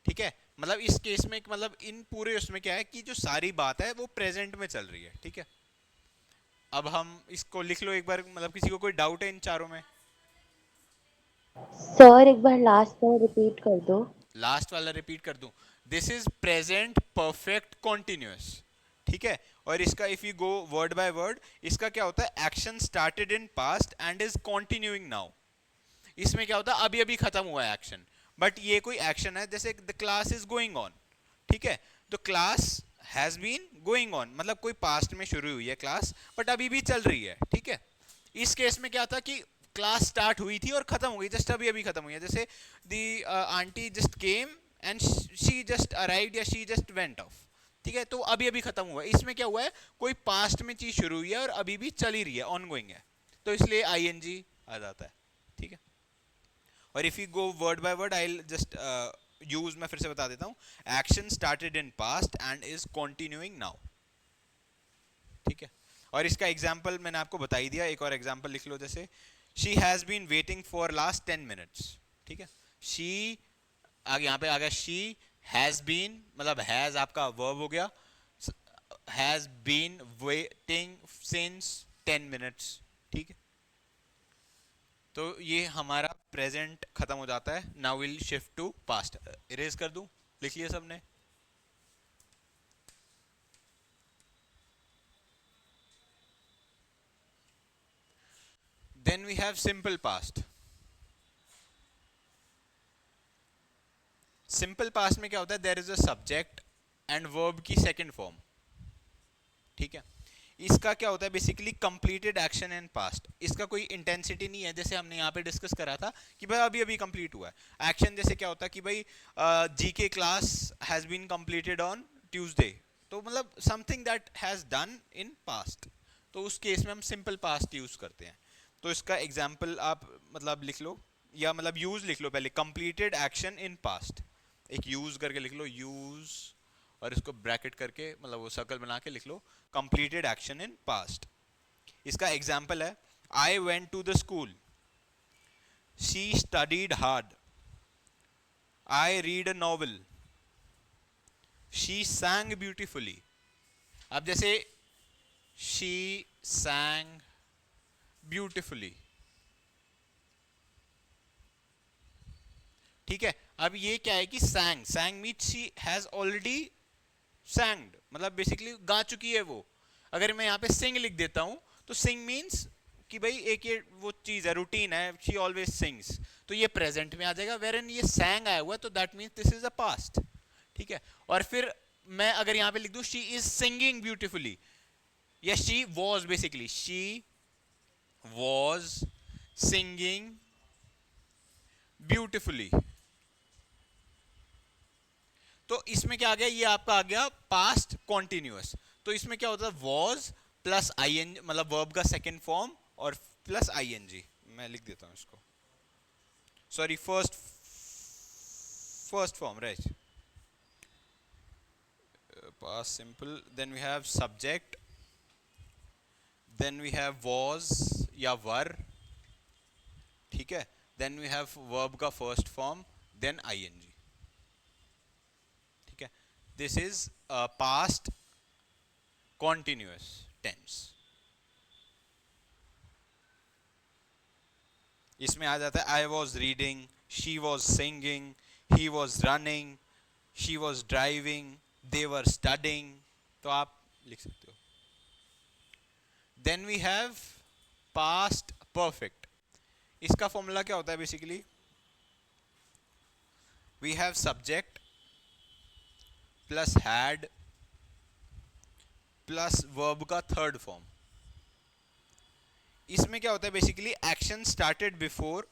ठीक है, मतलब इस केस में मतलब इन पूरे उसमें क्या है कि जो सारी बात है वो प्रेजेंट में चल रही है। ठीक है, अब हम इसको लिख लो एक बार, मतलब किसी को कोई डाउट है इन चारों में? सर एक बार लास्ट में रिपीट कर दो। लास्ट वाला रिपीट कर दूं, this is present perfect continuous. ठीक है, और इसका if you go word by word, इसका क्या होता है, action started in past and is continuing now. इसमें क्या होता है, अभी अभी खत्म हुआ है एक्शन, बट ये कोई एक्शन है, जैसे the class is going on. ठीक है, तो class has been going on, मतलब कोई पास्ट में शुरू हुई है क्लास बट अभी भी चल रही है। ठीक है, इस केस में क्या था कि क्लास स्टार्ट हुई थी और खत्म हो गई, जस्ट अभी अभी खत्म हुई है, जैसे the aunty just came and she just arrived या शी जस्ट वेंट ऑफ। ठीक है, तो अभी अभी खत्म हुआ है। इसमें क्या हुआ है, कोई पास्ट में चीज शुरू हुई है और अभी भी चली रही है, ऑन गोइंग है, तो इसलिए आईएनजी आ जाता है। ठीक है, और if you go word by word, I just use, मैं फिर से बता देता हूँ, action started in past and is continuing now. ठीक है, और इसका एग्जाम्पल मैंने आपको बता ही दिया, एक और एग्जाम्पल लिख लो, जैसे she has been waiting for last 10 minutes। ठीक है, शी आगे यहाँ पे आ गया, शी हैज बीन, मतलब हैज आपका वर्ब हो गया, has been waiting since 10 minutes। ठीक है, तो ये हमारा प्रेजेंट खत्म हो जाता है। Now will shift to past. Erase कर दूं, लिख लिया सबने? Then we have simple past. Simple past में क्या होता है, there is a subject and verb की सेकंड फॉर्म। ठीक है, इसका क्या होता है, basically completed action in past. इसका कोई इंटेंसिटी नहीं है, जैसे हमने यहाँ पे डिस्कस करा था कि भाई अभी अभी कंप्लीट हुआ है एक्शन। जैसे क्या होता है कि भाई GK class has been completed on Tuesday, तो मतलब something that has done in past, तो उस केस में हम सिंपल पास्ट यूज करते हैं। तो इसका एग्जाम्पल आप मतलब लिख लो, या मतलब यूज लिख लो पहले, कंप्लीटेड एक्शन इन पास्ट, एक यूज करके लिख लो, यूज, और इसको ब्रैकेट करके मतलब वो सर्कल बना के लिख लो, कंप्लीटेड एक्शन इन पास्ट। इसका एग्जाम्पल है, I went to the school, she studied hard, I read a novel, she sang beautifully. अब जैसे शी sang ब्यूटिफुली, ठीक है, अब ये क्या है कि sang, sang means she has already sanged, मतलब बेसिकली गा चुकी है वो। अगर मैं यहाँ पे सिंग लिख देता हूँ तो सिंग मीन्स कि भाई एक ये वो चीज है, रूटीन है, शी ऑलवेज सिंग्स, तो ये प्रेजेंट में आ जाएगा। वेर इन ये सैंग आया हुआ है तो that means this is a past. ठीक है, और फिर मैं अगर यहाँ पे लिख दूं शी इज सिंगिंग ब्यूटिफुली, या she was, basically she was singing beautifully, तो इसमें क्या आ गया, ये आपका आ गया पास्ट कॉन्टिन्यूअस। तो इसमें क्या होता है, वॉज प्लस आई एन, मतलब वर्ब का सेकेंड फॉर्म और प्लस आई एन जी। मैं लिख देता हूं इसको, sorry, first form, right, past simple, then we have subject, then we have was या वर, ठीक है, देन वी हैव वर्ब का first form, then I N G. ठीक है, this is past continuous tense. इसमें आ जाता है, I was reading, she was singing, he was running, she was driving, they were studying, तो आप लिख सकते हो। Then we have past perfect. इसका फॉर्मूला क्या होता है, basically we have subject plus had plus verb का थर्ड फॉर्म, इसमें क्या होता है बेसिकली, एक्शन स्टार्टेड बिफोर,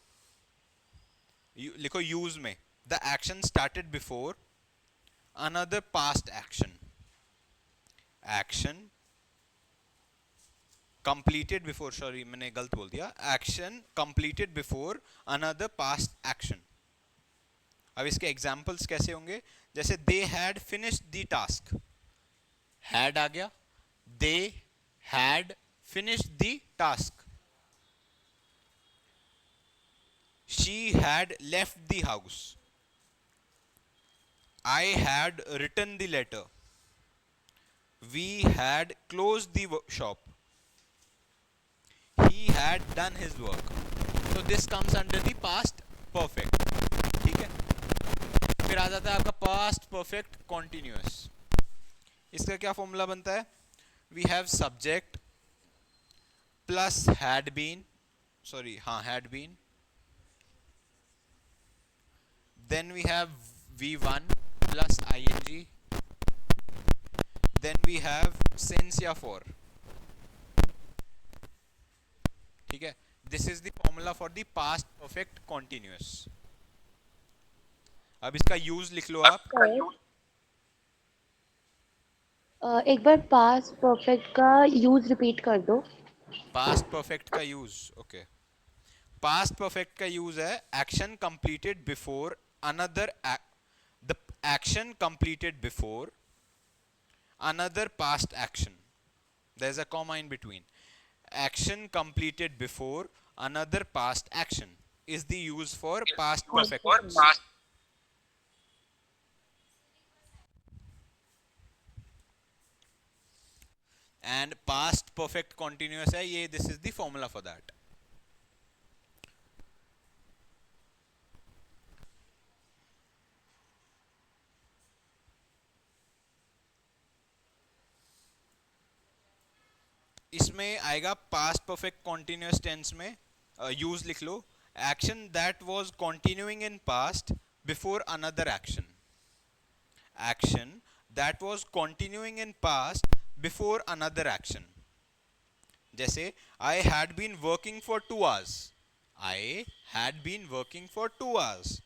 लिखो यूज में, the action started before another past action, action completed before, sorry मैंने गलत बोल दिया, action completed before another past action. अब इसके एग्जाम्पल्स कैसे होंगे, जैसे they had finished the task, had आ गया, they had finished the task, she had left the house, I had written the letter, we had closed the shop, he had done his work. So this comes under the past perfect. ठीक है, फिर आ जाता है आपका past perfect continuous. इसका क्या formula बनता है, we have subject plus had been, sorry हाँ had been, then we have v1 plus ing, then we have since या for. ठीक है, this is the formula for the past perfect continuous. अब इसका यूज लिख लो आप. एक बार पास्ट परफेक्ट का यूज रिपीट कर दो. पास्ट परफेक्ट का यूज, ओके. पास्ट परफेक्ट का यूज है action completed before another, the action completed before another past action, there is a comma in between. Action completed before another past action is the use for past perfect tense. And past perfect continuous है ये, this is the formula for that. इसमें आएगा past perfect continuous tense में use लिख लो, action that was continuing in past before another action, action that was continuing in past before another action. जैसे I had been working for 2 hours, I had been working for 2 hours,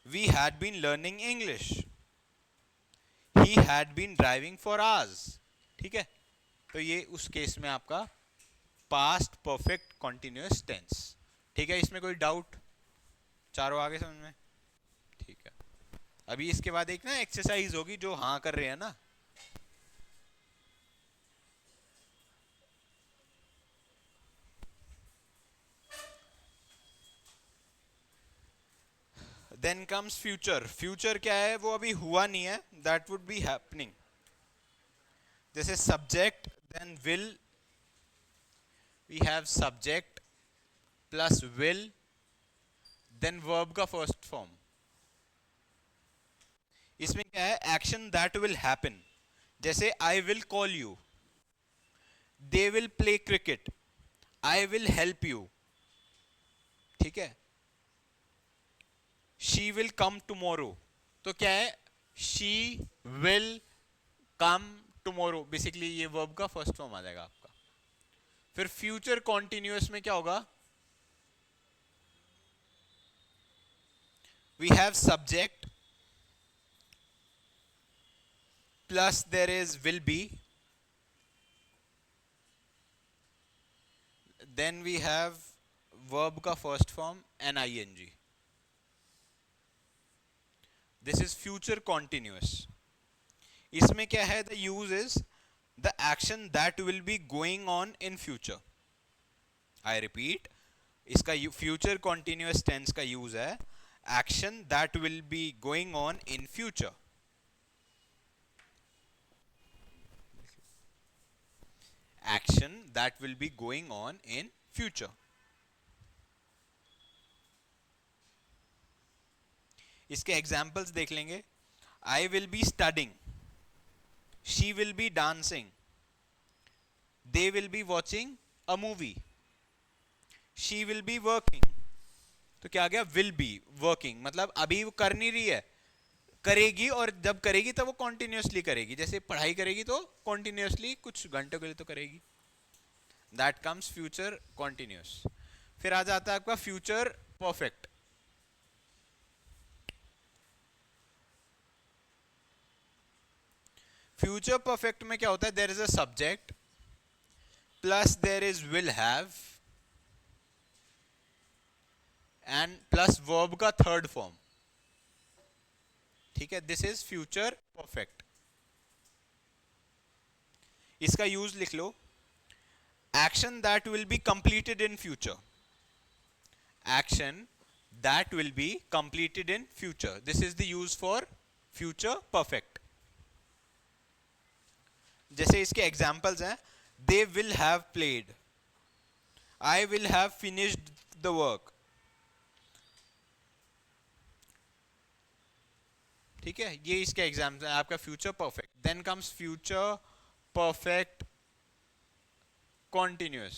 we had been learning English, he had been driving for hours. ठीक है, तो ये उस case में आपका past perfect continuous tense. ठीक है, इसमें कोई डाउट, चारों आगे समझ में? ठीक है, अभी इसके बाद एक ना एक्सरसाइज होगी जो हाँ कर रहे हैं ना, देन कम्स फ्यूचर. फ्यूचर क्या है, वो अभी हुआ नहीं है, दैट वुड बी हैपनिंग. जैसे subject then will, we have subject plus will then verb का first form. इसमें क्या है, action that will happen. जैसे I will call you, they will play cricket, I will help you. ठीक है, she will come tomorrow. तो क्या है, she will come tomorrow, basically ये वर्ब का फर्स्ट फॉर्म आ जाएगा आपका. फिर फ्यूचर कॉन्टिन्यूअस में क्या होगा, we have subject plus there is will be, then we have verb का first form N I N G. This is future continuous. इसमें क्या है, the use is the action that will be going on in future. I repeat, इसका future continuous tense का use है action that will be going on in future. Action that will be going on in future. इसके examples देख लेंगे. आई will be studying, she will be dancing, they will be watching a movie, she will be working. तो क्या आ गया, will be working, मतलब अभी वो कर नहीं रही है, करेगी, और जब करेगी तब वो कॉन्टिन्यूसली करेगी. जैसे पढ़ाई करेगी तो कॉन्टिन्यूसली कुछ घंटों के लिए तो करेगी. That comes future continuous. फिर आ जाता है आपका फ्यूचर परफेक्ट। फ्यूचर परफेक्ट में क्या होता है, there is a subject plus there is will have and plus verb का थर्ड फॉर्म। ठीक है, दिस इज फ्यूचर परफेक्ट। इसका यूज लिख लो, action that will be completed in future, action that will be completed in future, this is the use for future perfect. जैसे इसके examples हैं, they will have played, I will have finished the work. ठीक है, ये इसके example है आपका future perfect. Then comes future perfect continuous.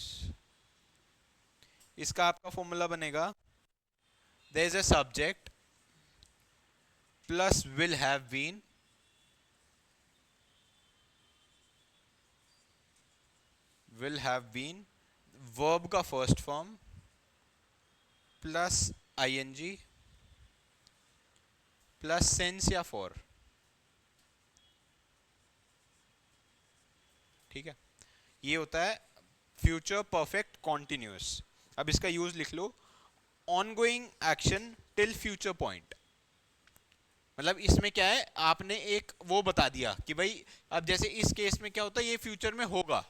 इसका आपका फॉर्मूला बनेगा, there is a subject plus will have been verb का first form plus ING plus since या फॉर। ठीक है, ये होता है फ्यूचर परफेक्ट कॉन्टिन्यूस। अब इसका यूज लिख लो, ongoing action till future point. मतलब इसमें क्या है, आपने एक वो बता दिया कि भाई अब जैसे इस केस में क्या होता है, ये फ्यूचर में होगा,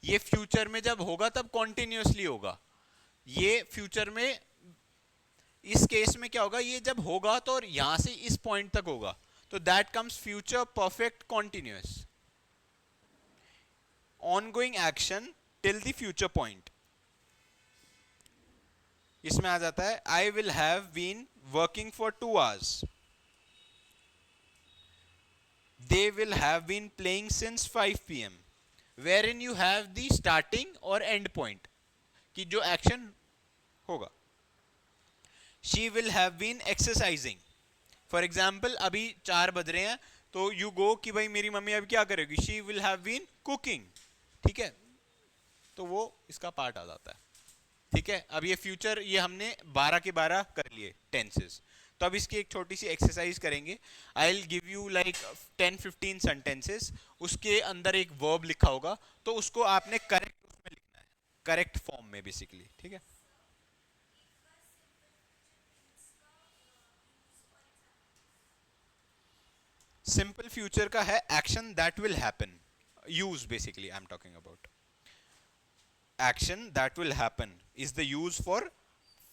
ये फ्यूचर में जब होगा तब कॉन्टिन्यूसली होगा। ये फ्यूचर में इस केस में क्या होगा, ये जब होगा तो और यहां से इस पॉइंट तक होगा, तो that comes future perfect continuous. Ongoing action till the future point, इसमें आ जाता है I will have been working for 2 hours, they will have been playing since 5 p.m. wherein you have the starting और end point कि जो action होगा। she will have been exercising, for example अभी 4 बज रहे हैं, तो यू गो कि भाई मेरी मम्मी अभी क्या करेगी, she will have been cooking। ठीक है, तो वो इसका पार्ट आ जाता है। ठीक है, अब ये फ्यूचर ये हमने 12 के 12 कर लिए टेंसेस। तो अब इसकी एक छोटी सी एक्सरसाइज करेंगे। आई will give you like 10-15 sentences, उसके अंदर एक वर्ब लिखा होगा, तो उसको आपने करेक्ट उसमें लिखना है, करेक्ट फॉर्म में बेसिकली। ठीक है, सिंपल फ्यूचर का है action that will happen, use basically I am talking about. Action that will happen is the use for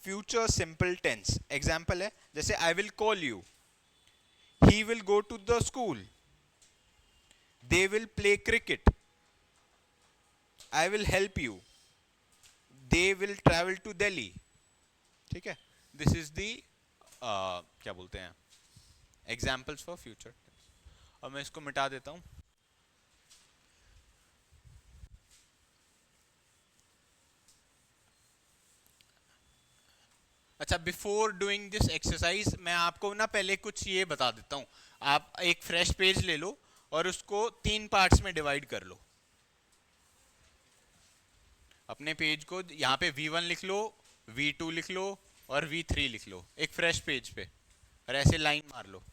future simple tense. Example है जैसे I will call you, he will go to the school, they will play cricket, I will help you, they will travel to Delhi। ठीक है, this is the क्या बोलते हैं examples for future. और मैं इसको मिटा देता हूं। अच्छा, बिफोर डूइंग दिस एक्सरसाइज मैं आपको ना पहले कुछ ये बता देता हूं। आप एक फ्रेश पेज ले लो और उसको 3 पार्ट्स में डिवाइड कर लो। अपने पेज को यहाँ पे V1 लिख लो, V2 लिख लो और V3 लिख लो एक फ्रेश पेज पे, और ऐसे लाइन मार लो।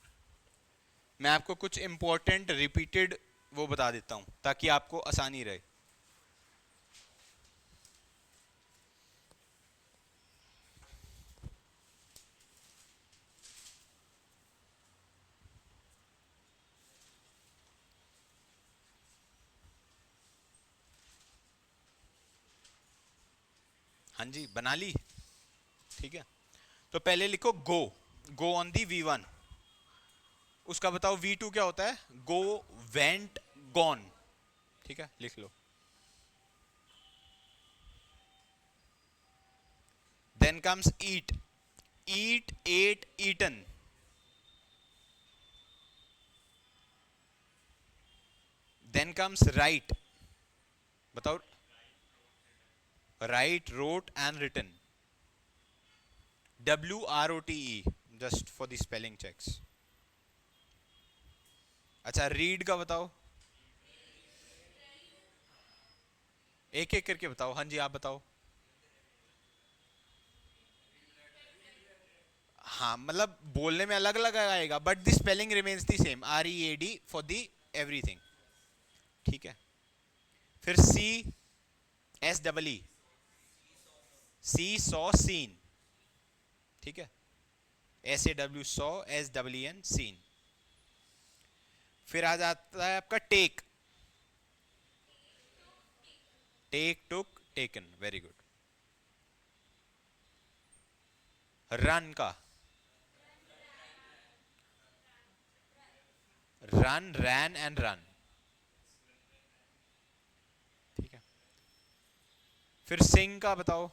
मैं आपको कुछ इंपॉर्टेंट रिपीटेड वो बता देता हूँ ताकि आपको आसानी रहे। हाँ जी, बना ली। ठीक है, तो पहले लिखो गो, गो ऑन दी V1। उसका बताओ V2 क्या होता है, गो, वेंट, गॉन। ठीक है, लिख लो। Then comes eat, eat, ate, eaten. Then comes write, बताओ, write, wrote and written. WROTE, just for the spelling checks. अच्छा, रीड का बताओ। एक एक करके बताओ। हाँ जी, आप बताओ। हाँ, मतलब बोलने में अलग अलग आएगा, but the spelling remains the same, READ for the everything. ठीक है। फिर CSEE, सी सॉ सीन। ठीक है। SAW saw, SEEN seen. फिर आ जाता है आपका take, take took taken, very good. Run का, रन रैन एंड रन। ठीक है। फिर सिंग का बताओ।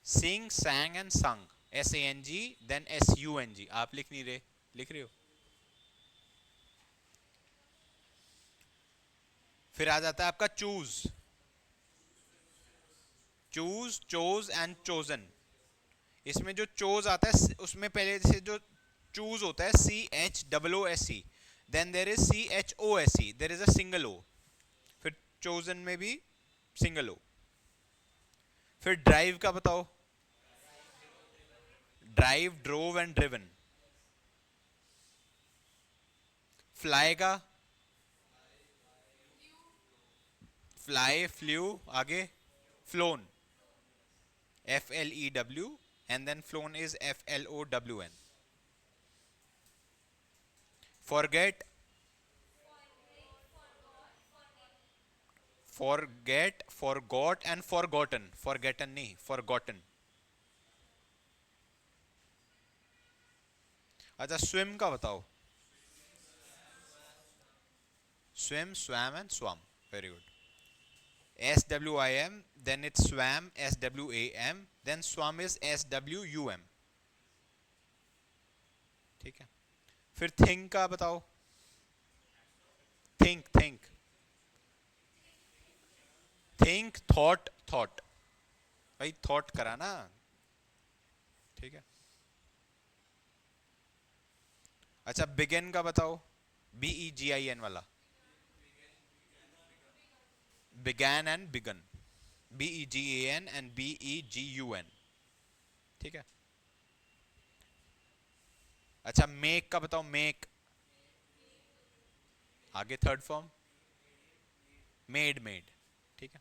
Sing, sang and sung, SANG, then SUNG। आप लिख नहीं रहे, लिख रहे हो। फिर आ जाता है आपका choose, choose, chose and chosen. इसमें जो चोज आता है उसमें पहले से जो चूज होता है CHOOSE, then there is CHOSE, there is a single O. फिर चोजन में भी सिंगल ओ। फिर ड्राइव का बताओ। Drive, drove and driven. Fly का, फ्लाई, फ्लू, आगे flown, FLEW, and then flown is FLOWN। Forget, forget, forgot and forgotten, forgetten नहीं, forgotten. अच्छा, स्विम का बताओ। Swim, swam and swum, very good. SWIM, then it's swam, SWAM, then swam is SWUM। ठीक है। फिर think का बताओ। Think, think, think, thought, thought. भाई थॉट करा ना। ठीक है। अच्छा, बिगिन का बताओ। BEGIN वाला। Began and begin, BEGAN and BEGUN। ठीक है। अच्छा, मेक का बताओ। मेक, आगे थर्ड फॉर्म मेड, मेड। ठीक है।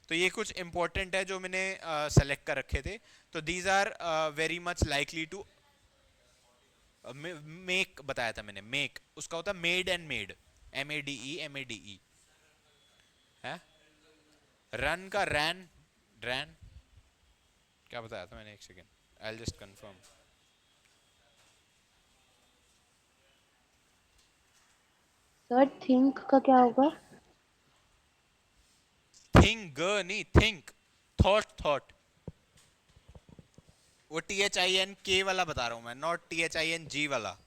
तो ये कुछ इंपॉर्टेंट है जो मैंने सेलेक्ट कर रखे थे। तो these are very much likely to, make बताया था मैंने। मेक उसका होता है मेड एंड मेड, MADE, है। रन का रैन, रैन। क्या बताया था मैंने, एक second, I just confirm. Sir think का क्या होगा? थिंग नहीं, थिंक, थॉट, थॉट। वो THINK वाला बता रहा हूं मैं, नॉट THING वाला।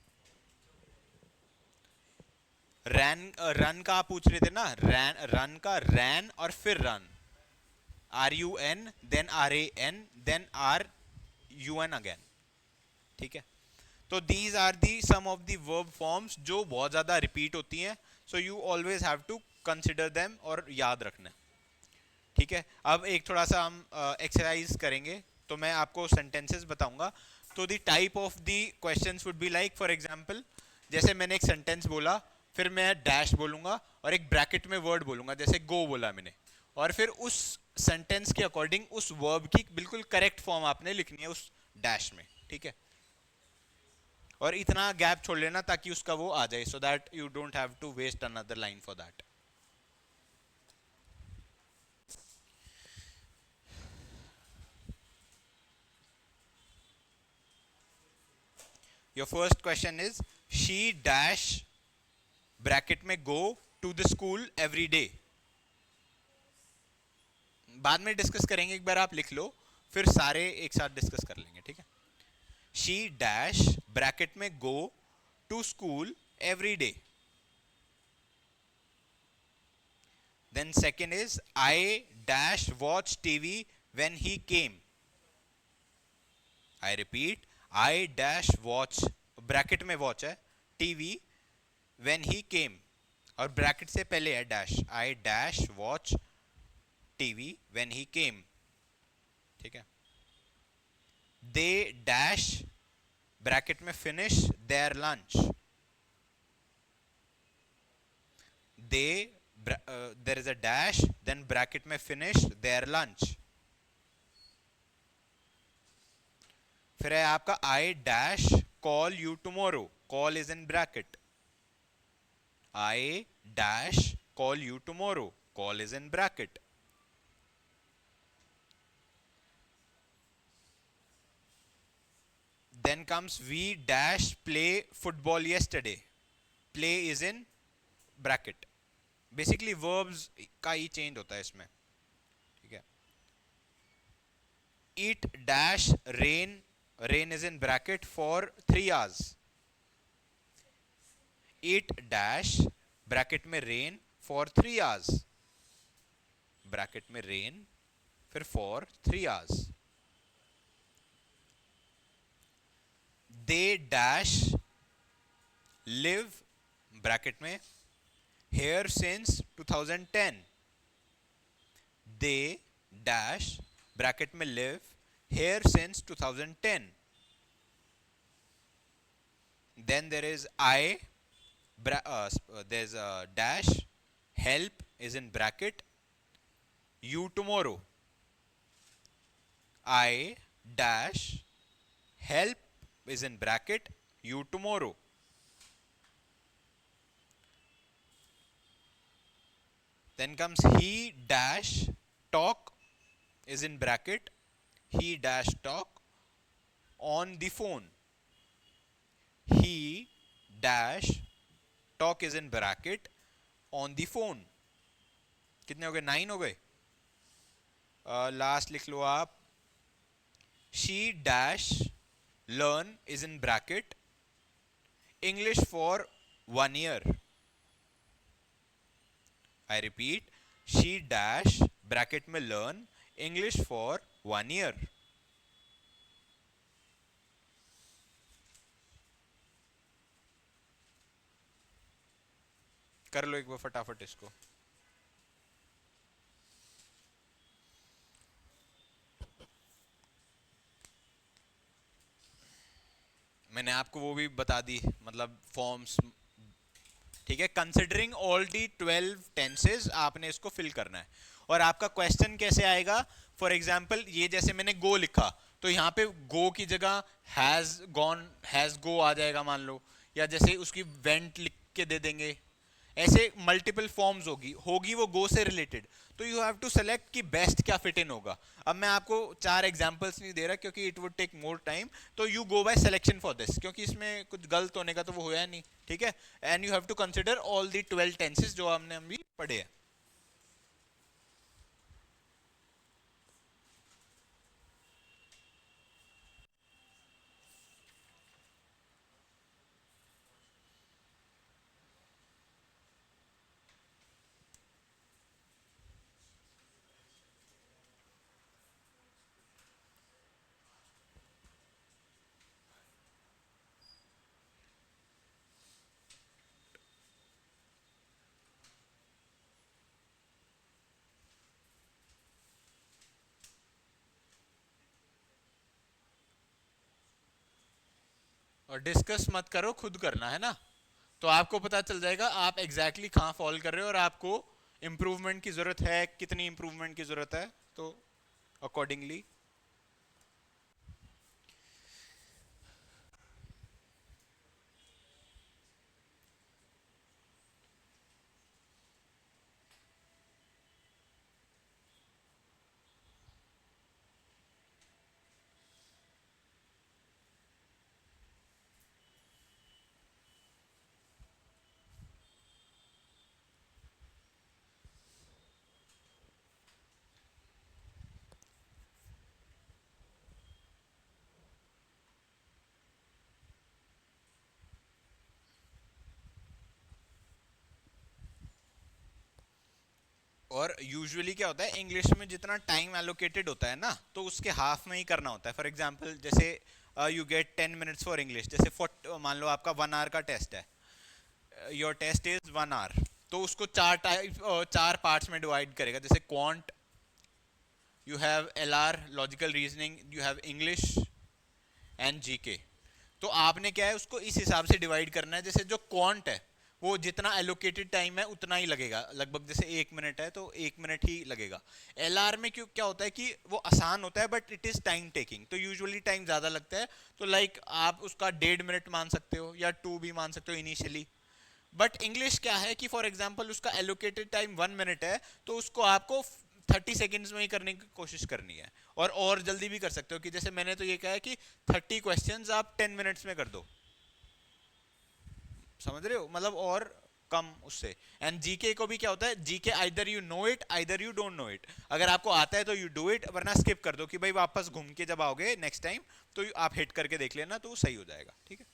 रैन, रन का आप पूछ रहे थे ना, रैन, रन का रैन और फिर run, RUN, then RAN, then RUN again. ठीक है। तो these are the some of the verb forms जो बहुत ज्यादा रिपीट होती हैं, so you always have to consider them और याद रखना। ठीक है। अब एक थोड़ा सा हम एक्सरसाइज करेंगे, तो मैं आपको सेंटेंसेस बताऊंगा। तो the type of the questions would be like, for example, जैसे मैंने एक सेंटेंस बोला, फिर मैं डैश बोलूंगा और एक ब्रैकेट में वर्ड बोलूंगा, जैसे गो बोला मैंने, और फिर उस सेंटेंस के अकॉर्डिंग उस वर्ब की बिल्कुल करेक्ट फॉर्म आपने लिखनी है उस डैश में। ठीक है। और इतना गैप छोड़ लेना ताकि उसका वो आ जाए, so that you don't have to waste another line for that. Your first question is, she dash bracket में go to the school every day. बाद में डिस्कस करेंगे, एक बार आप लिख लो, फिर सारे एक साथ डिस्कस कर लेंगे। ठीक है। शी डैश ब्रैकेट में go to school every day. Then second is, I dash watch TV when he came. I repeat, I dash watch, bracket में वॉच है, टीवी, व्हेन ही केम, और ब्रैकेट से पहले है dash, I dash watch TV when he came, ठीक है। They dash bracket में finish their lunch, they there is a dash then bracket में फिनिश देयर लंच। फिर है आपका I dash call you tomorrow, call is in bracket, I dash call you tomorrow, call is in bracket. Then comes we dash play football yesterday, play is in bracket, basically verbs का ही change होता है इसमें, ठीक है। It dash rain, rain is in bracket for 3 hours, it dash bracket में rain for 3 hours, bracket में rain फिर for 3 hours। They dash live bracket में here since 2010, they dash bracket में live here since 2010। then there is I there's a dash help is in bracket you tomorrow, I dash help is in bracket you tomorrow। then comes he dash talk is in bracket he dash talk on the phone, he dash talk is in bracket on the phone। कितने हो गए? 9 हो गए। Last लिख लो आप, she dash learn is in bracket English for 1 year, I repeat, she dash bracket में learn English for 1 year। कर लो एक बार फटाफट इसको। मैंने आपको वो भी बता दी, मतलब फॉर्म्स, ठीक है। कंसिडरिंग ऑल दी 12 टेंसेज आपने इसको फिल करना है। और आपका क्वेश्चन कैसे आएगा? फॉर एग्जाम्पल ये जैसे मैंने गो लिखा तो यहाँ पे गो की जगह हैज गॉन, हैज गो आ जाएगा मान लो, या जैसे उसकी वेंट लिख के दे देंगे। ऐसे मल्टीपल फॉर्म्स होगी होगी वो गो से रिलेटेड, तो यू हैव टू सेलेक्ट कि बेस्ट क्या फिट इन होगा। अब मैं आपको 4 एग्जांपल्स नहीं दे रहा क्योंकि it would take more time, तो you go by selection for this, क्योंकि इसमें कुछ गलत होने का तो वो होया नहीं, ठीक है। And you have to consider all the 12 tenses जो हमने अभी पढ़े हैं। और डिस्कस मत करो, खुद करना है ना, तो आपको पता चल जाएगा आप एग्जैक्टली कहाँ फॉल कर रहे हो और आपको इम्प्रूवमेंट की जरूरत है, कितनी इम्प्रूवमेंट की जरूरत है, तो अकॉर्डिंगली। और यूजुअली क्या होता है इंग्लिश में, जितना टाइम एलोकेटेड होता है ना तो उसके हाफ में ही करना होता है। फॉर एग्जांपल जैसे you get 10 minutes for English, जैसे मान लो आपका 1 आवर का टेस्ट है, योर टेस्ट इज 1 आवर, तो उसको चार पार्ट्स में डिवाइड करेगा, जैसे quant, you have LR logical reasoning, you have English and GK. तो आपने क्या है उसको इस हिसाब से डिवाइड करना है, जैसे जो क्वांट है वो जितना एलोकेटेड टाइम है उतना ही लगेगा, लगभग जैसे 1 मिनट है तो 1 मिनट ही लगेगा। एलआर में क्यों क्या होता है कि वो आसान होता है but it is time taking, तो यूजुअली टाइम ज़्यादा लगता है, तो लाइक आप उसका 1.5 मिनट मान सकते हो या 2 भी मान सकते हो इनिशियली। बट इंग्लिश क्या है कि फॉर एग्जाम्पल उसका एलोकेटेड टाइम 1 मिनट है, तो उसको आपको 30 सेकेंड्स में ही करने की कोशिश करनी है, और जल्दी भी कर सकते हो, कि जैसे मैंने तो ये कहा है कि 30 क्वेश्चंस आप 10 मिनट्स में कर दो, समझ रहे हो, मतलब और कम उससे। एंड जीके को भी क्या होता है, GK either you know it either you don't no it, अगर आपको आता है तो यू डू इट, वरना स्किप कर दो, कि भाई वापस घूम के जब आओगे नेक्स्ट टाइम तो आप हिट करके देख लेना, तो वो सही हो जाएगा, ठीक है।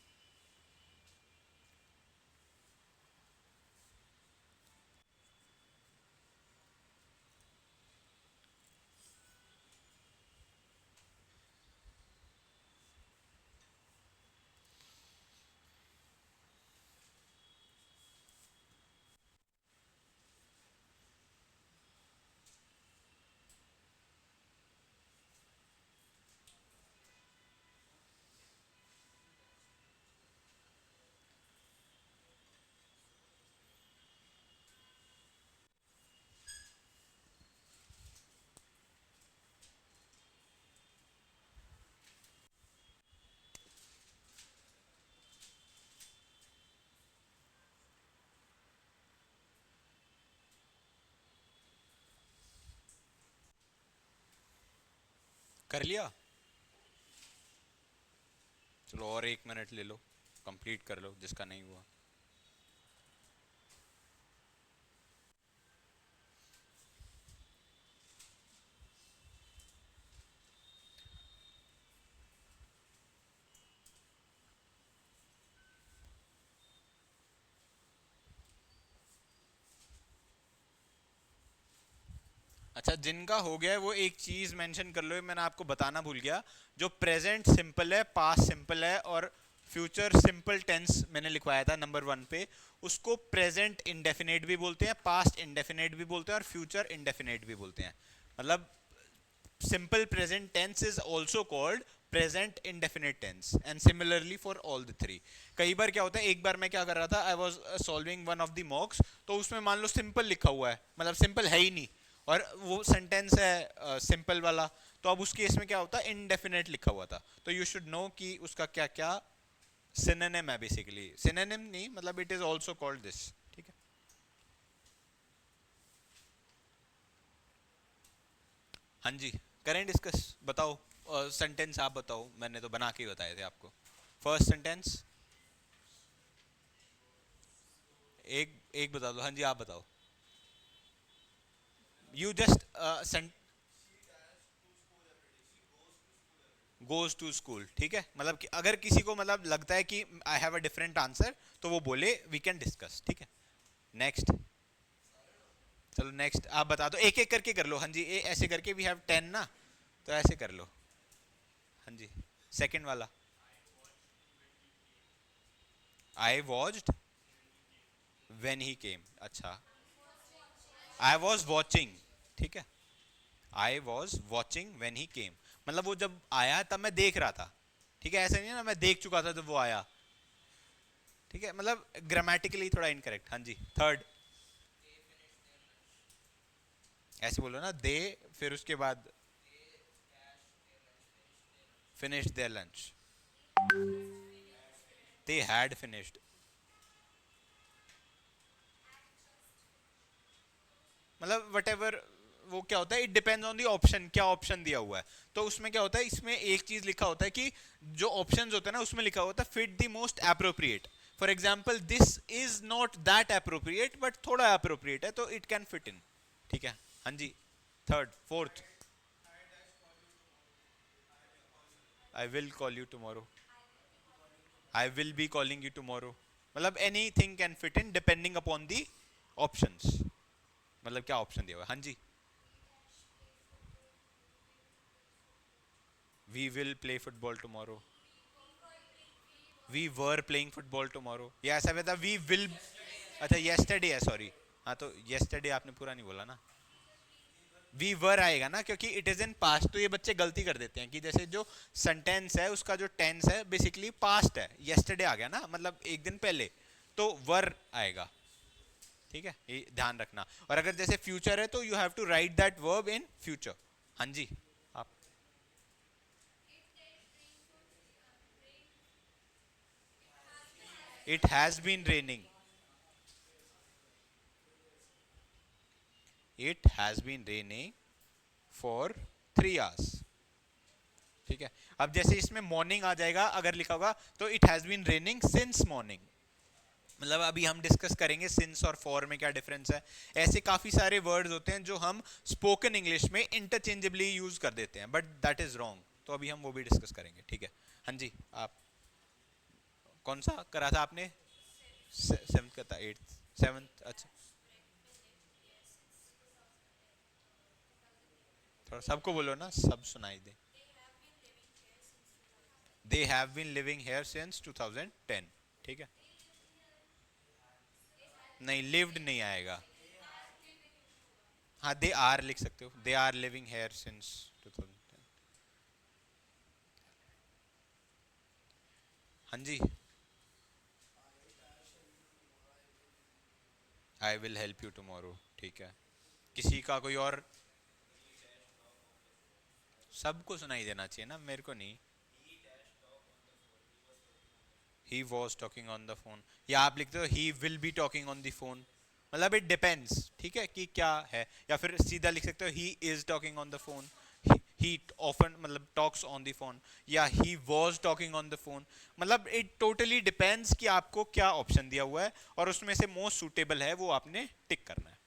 कर लिया, चलो और 1 मिनट ले लो, कंप्लीट कर लो जिसका नहीं हुआ। अच्छा, जिनका हो गया है वो एक चीज मेंशन कर लो, ये मैंने आपको बताना भूल गया, जो प्रेजेंट सिंपल है, पास्ट सिंपल है और फ्यूचर सिंपल टेंस मैंने लिखवाया था नंबर 1 पे, उसको प्रेजेंट इंडेफिनेट भी बोलते हैं, पास्ट इंडेफिनेट भी बोलते हैं और फ्यूचर इंडेफिनेट भी बोलते हैं। मतलब simple present tense is also called present indefinite tense and similarly for all the three। कई बार क्या होता है, एक बार मैं क्या कर रहा था, I was solving one of the मॉक्स, तो उसमें मान लो सिंपल लिखा हुआ है, मतलब सिंपल है ही नहीं, और वो सेंटेंस है सिंपल वाला, तो अब उस केस में क्या होता है, इनडेफिनेट लिखा हुआ था, तो यू शुड नो कि उसका क्या क्या सिनोनिम है, बेसिकली सिनोनिम नहीं, मतलब it is also called this, ठीक है। हाँ जी, करें डिस्कस, बताओ सेंटेंस आप बताओ, मैंने तो बना के ही बताए थे आपको। फर्स्ट सेंटेंस एक एक बता दो, हाँ जी आप बताओ। You just goes to school, ठीक है, मतलब कि अगर किसी को मतलब लगता है कि I have a different answer तो वो बोले, वी कैन डिस्कस, ठीक है। नेक्स्ट, चलो नेक्स्ट आप बता दो, एक एक करके कर लो, हाँ जी, ऐसे करके, वी हैव 10 ना, तो ऐसे कर लो। हाँ जी, सेकंड वाला, आई वॉच्ड व्हेन ही केम, अच्छा, आई वॉज वॉचिंग, ठीक है, I was watching when he came, मतलब वो जब आया तब मैं देख रहा था, ठीक है, ऐसा नहीं है ना मैं देख चुका था जब वो आया, ठीक है, मतलब ग्रामेटिकली थोड़ा इनकरेक्ट। हाँ जी, थर्ड, ऐसे बोलो ना, दे, फिर उसके बाद finish their lunch, they had finished, मतलब वट एवर, वो क्या होता है, it depends on the option, क्या ऑप्शन दिया हुआ है, तो उसमें क्या होता है, इसमें एक चीज लिखा होता है कि जो ऑप्शंस होते हैं ना उसमें लिखा होता है fit the most appropriate, for example this is not that appropriate but थोड़ा एप्रोप्रिएट है, तो इट कैन फिट इन, ठीक है। हाँ जी, third, fourth, I will call you tomorrow, I will be calling you tomorrow, मतलब anything can fit in depending upon the options, मतलब क्या ऑप्शन दिया हुआ है। हाँ जी, we will play football tomorrow, we were playing football tomorrow, या ऐसा भी था वी विल, अच्छा येस्टरडे है, सॉरी, हाँ तो yesterday आपने पूरा नहीं बोला ना, वी वर आएगा ना, क्योंकि इट इज इन पास्ट। तो ये बच्चे गलती कर देते हैं कि जैसे जो सेंटेंस है उसका जो टेंस है बेसिकली पास्ट है, yesterday आ गया ना, मतलब एक दिन पहले, तो वर आएगा। ठीक है, ये ध्यान रखना। और अगर जैसे फ्यूचर है तो you have to write that verb in future. हाँ जी आप। It has been raining, it has been raining for 3 hours। ठीक है, अब जैसे इसमें मॉर्निंग आ जाएगा अगर लिखा होगा तो it has been raining since morning. मतलब अभी हम डिस्कस करेंगे सिंस और फॉर में क्या डिफरेंस है। ऐसे काफी सारे वर्ड्स होते हैं जो हम स्पोकन इंग्लिश में इंटरचेंजेबली यूज कर देते हैं, बट दैट इज रॉन्ग। तो अभी हम वो भी डिस्कस करेंगे। ठीक है, हाँ जी आप। कौन सा करा था आपने? सेवन्थ का था, एट्थ सेवन्थ, अच्छा। थोड़ा सबको बोलो ना, सब सुनाई दे। They have been living here since 2010। ठीक है, नहीं लिव्ड नहीं आएगा। हाँ दे आर लिख सकते हो, they are living here since 2010। हाँ जी, I will help you tomorrow. ठीक है, किसी का कोई और? सबको सुनाई देना चाहिए ना, मेरे को नहीं। He was talking on the phone, या आप लिखते हो he will be talking on the phone. मतलब इट डिपेंड्स, ठीक है, कि क्या है। या फिर सीधा लिख सकते हो he is talking on the phone, he often मतलब टॉक्स ऑन द फोन, या he was talking on the phone. मतलब इट टोटली डिपेंड्स कि आपको क्या ऑप्शन दिया हुआ है और उसमें से मोस्ट सूटेबल है वो आपने टिक करना है।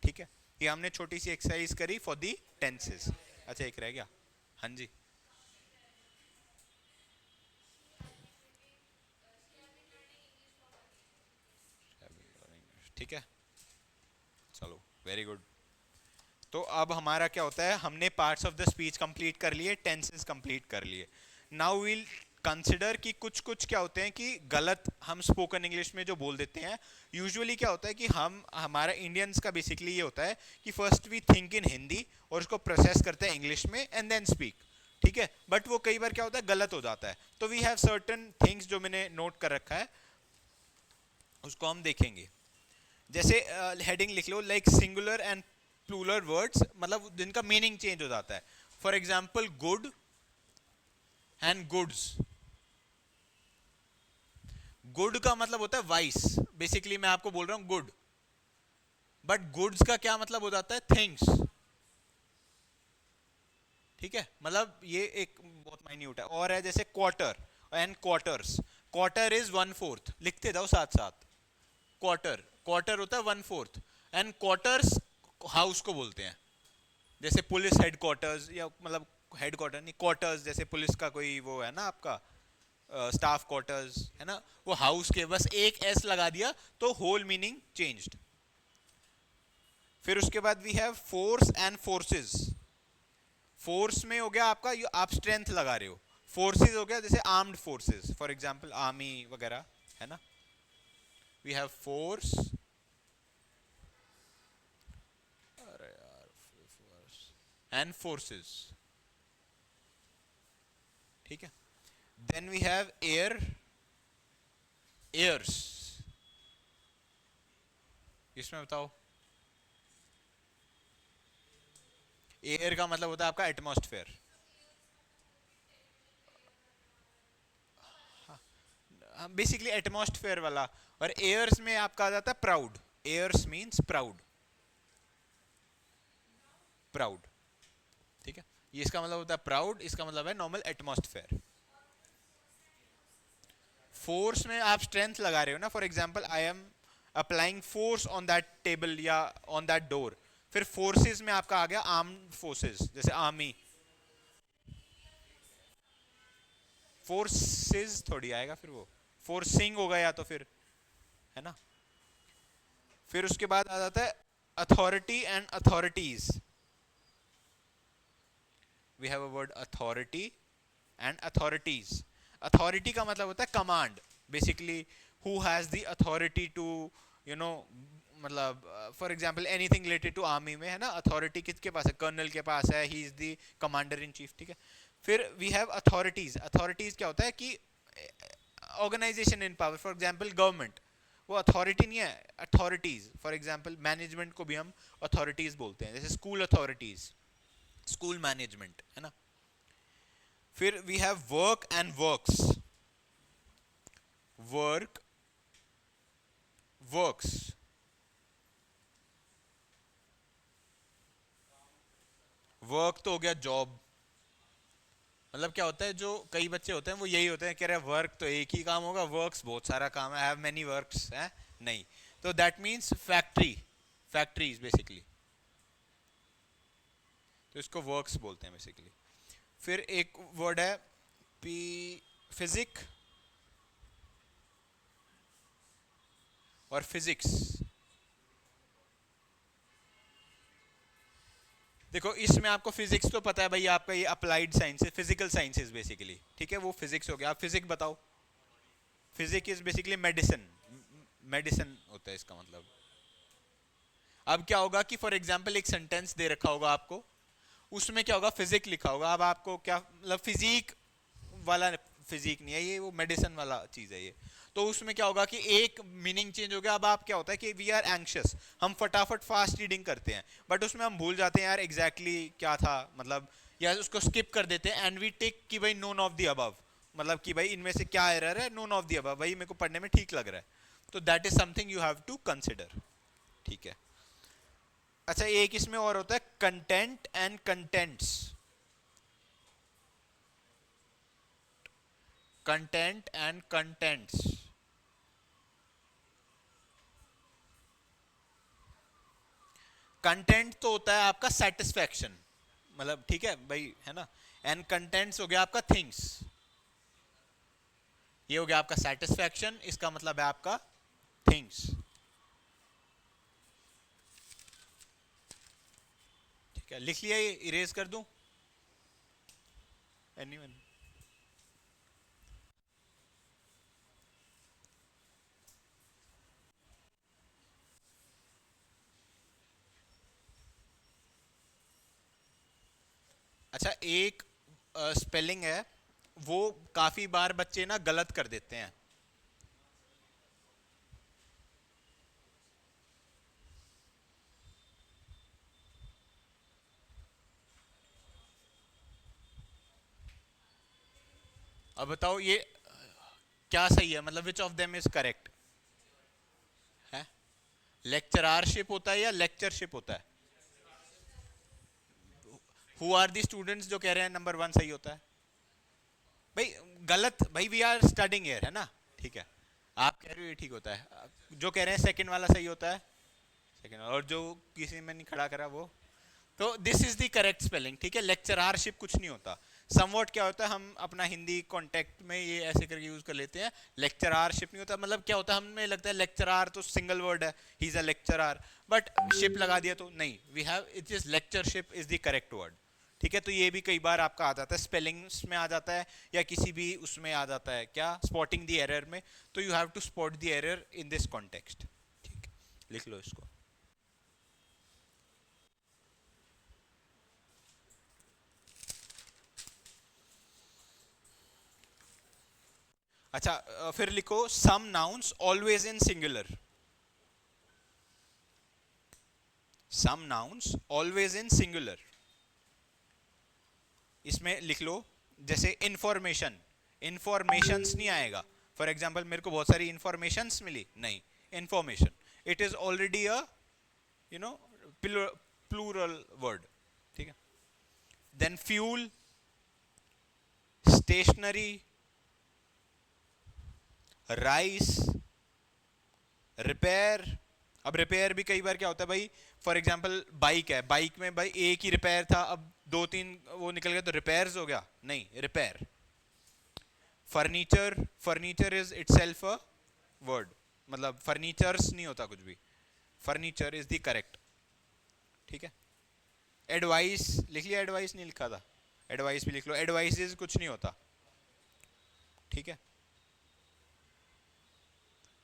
ठीक है, ये हमने छोटी सी एक्सरसाइज करी फॉर दी टेंसेस। अच्छा एक रह गया। हाँ जी, ठीक है, चलो वेरी गुड। तो अब हमारा क्या होता है, हमने parts of the speech complete कर लिए, टेंसेस कंप्लीट कर लिए। नाउ विल कंसिडर कि कुछ कुछ क्या होते हैं कि गलत हम स्पोकन इंग्लिश में जो बोल देते हैं। यूजुअली क्या होता है कि हम हमारा इंडियंस का बेसिकली ये होता है कि first we think in Hindi और उसको प्रोसेस करते हैं इंग्लिश में एंड देन स्पीक। ठीक है, बट वो कई बार क्या होता है गलत हो जाता है। तो वी हैव सर्टेन थिंग्स जो मैंने नोट कर रखा है, उसको हम देखेंगे। जैसे हेडिंग लिख लो like singular and plural words, मतलब जिनका मीनिंग चेंज हो जाता है। For example good and goods. Good का मतलब होता है वाइस, बेसिकली मैं आपको बोल रहा हूं गुड, बट गुड्स का क्या मतलब हो जाता है थिंग्स। ठीक है, मतलब ये एक बहुत माइन्यूट है। और है जैसे quarter and quarters. Quarter is 1/4, लिखते जाओ साथ साथ। क्वार्टर, क्वार्टर होता है 1/4 एंड क्वार्टर्स हाउस को बोलते हैं। जैसे पुलिस हेडक्वार्टर्स, या मतलब हेडक्वार्टर नहीं, क्वार्टर्स, जैसे पुलिस का कोई वो है ना आपका स्टाफ क्वार्टर्स है ना, वो हाउस के बस एक एस लगा दिया तो होल मीनिंग चेंज्ड। फिर उसके बाद we have force and forces. Force में हो गया आपका, आप स्ट्रेंथ लगा रहे हो। फोर्सेस हो गया जैसे armed forces, for example army वगैरह है ना। We have force, and forces. ठीक है, then we have air, airs. इसमें बताओ, एयर का मतलब होता है आपका एटमॉस्फेयर। बेसिकली एटमॉस्फेयर वाला। और एयर्स में आपका आ जाता है proud. Airs means proud, proud. ठीक है, ये इसका मतलब होता है प्राउड, इसका मतलब है नॉर्मल एटमॉस्फेयर। फोर्स में आप स्ट्रेंथ लगा रहे हो ना, for example I am applying force on that table या ऑन दैट डोर। फिर फोर्सेस में आपका आ गया आर्म्ड फोर्सेस, जैसे आर्मी। फोर्सेस थोड़ी आएगा फिर, वो फोर्सिंग होगा या तो फिर, है ना। फिर उसके बाद आ जाता है authority and authorities. We have a word authority and authorities. Authority का मतलब होता है command, basically who has the authority to you know मतलब for example anything related to army में है ना, अथॉरिटी किसके पास है, कर्नल के पास है, he is the commander in chief, ठीक है। फिर वी हैव अथॉरिटीज। अथॉरिटीज क्या होता है कि organisation in power, for example government, वो अथॉरिटी नहीं है, अथॉरिटीज। फॉर एग्जांपल मैनेजमेंट को भी हम अथॉरिटीज बोलते हैं, जैसे स्कूल अथॉरिटीज, स्कूल मैनेजमेंट, है ना। फिर we have work and works. Work, works, work तो हो गया जॉब। मतलब क्या होता है, जो कई बच्चे होते हैं वो यही होते हैं, कह रहे हैं वर्क तो एक ही काम होगा, वर्क्स बहुत सारा काम है, हैव मेनी वर्क्स है, नहीं। तो that means factory, factories basically, तो इसको वर्क्स बोलते हैं बेसिकली। फिर एक वर्ड है पी, फिजिक और फिजिक्स। देखो इसमें आपको फिजिक्स तो पता है भाई, आपका ये applied sciences, physical sciences basically, ठीक है, वो फिजिक्स हो गया। आप फिजिक्स बताओ। Physics is basically medicine, medicine होता है इसका मतलब। अब क्या होगा कि फॉर एग्जांपल एक सेंटेंस दे रखा होगा आपको, उसमें क्या होगा, फिजिक लिखा होगा, अब आपको क्या मतलब, फिजिक वाला फिजिक नहीं है ये, वो मेडिसिन वाला चीज है ये। तो उसमें क्या होगा कि एक मीनिंग चेंज हो गया। अब आप क्या होता है कि वी आर एंग्शियस, हम फटाफट फास्ट रीडिंग करते हैं, बट उसमें हम भूल जाते हैं यार एग्जैक्टली क्या था मतलब, या उसको स्किप कर देते हैं, एंड वी टेक कि भाई नोन ऑफ द अबव, मतलब कि भाई इनमें से क्या एरर है, नोन ऑफ द अबव, भाई मेरे को पढ़ने में ठीक लग रहा है। तो that is something you have to consider, ठीक है। अच्छा एक इसमें और होता है content and contents. Content and contents, content तो होता है आपका सेटिस्फैक्शन, मतलब ठीक है भाई, है ना। एंड कंटेंट्स हो गया आपका थिंग्स, ये हो गया आपका सेटिस्फैक्शन, इसका मतलब है आपका थिंग्स, ठीक है। लिख लिया ये, इरेज कर दूं एनीवन? अच्छा एक स्पेलिंग है, वो काफी बार बच्चे ना गलत कर देते हैं। अब बताओ ये क्या सही है, मतलब which of them is correct है? लेक्चरारशिप होता है या लेक्चरशिप होता है? हु आर दी स्टूडेंट्स जो कह रहे हैं नंबर वन सही होता है? भाई गलत भाई, वी आर स्टडिंग हियर, है ना, ठीक है। आप कह रहे हो ये ठीक होता है, जो कह रहे हैं सेकंड वाला सही होता है, सेकंड, और जो किसी में नहीं खड़ा करा वो, तो this is the correct spelling, ठीक है। लेक्चरारशिप कुछ नहीं होता। समवॉट क्या होता है, हम अपना हिंदी कॉन्टेक्ट में ये ऐसे करके यूज कर लेते हैं, लेक्चरारशिप नहीं होता। मतलब क्या होता है, हमें लगता है लेक्चरार तो सिंगल वर्ड है, he is a lecturer, but ship लगा दिया तो नहीं, we have it is lectureship is the correct word, ठीक है। तो ये भी कई बार आपका आ जाता है, स्पेलिंग्स में आ जाता है, या किसी भी उसमें आ जाता है, क्या, स्पॉटिंग द एरर में। तो you have to spot the error in this context, ठीक है, लिख लो इसको। अच्छा फिर लिखो some nouns always in singular. Some nouns always in singular, इसमें लिख लो जैसे इंफॉर्मेशन, इंफॉर्मेशंस नहीं आएगा। फॉर एग्जाम्पल मेरे को बहुत सारी इंफॉर्मेशंस मिली, नहीं, information, it is already a you know plural word, ठीक है। Then fuel, stationery, rice, repair. अब रिपेयर भी कई बार क्या होता है भाई, फॉर एग्जांपल बाइक है, बाइक में भाई एक ही रिपेयर था, अब दो तीन वो निकल गया तो रिपेयर्स हो गया, नहीं, repair. Furniture, furniture is itself a word, मतलब फर्नीचर्स नहीं होता कुछ भी, फर्नीचर इज द करेक्ट, ठीक है। एडवाइस लिख लिया, एडवाइस नहीं लिखा था, एडवाइस भी लिख लो, एडवाइस कुछ नहीं होता, ठीक है।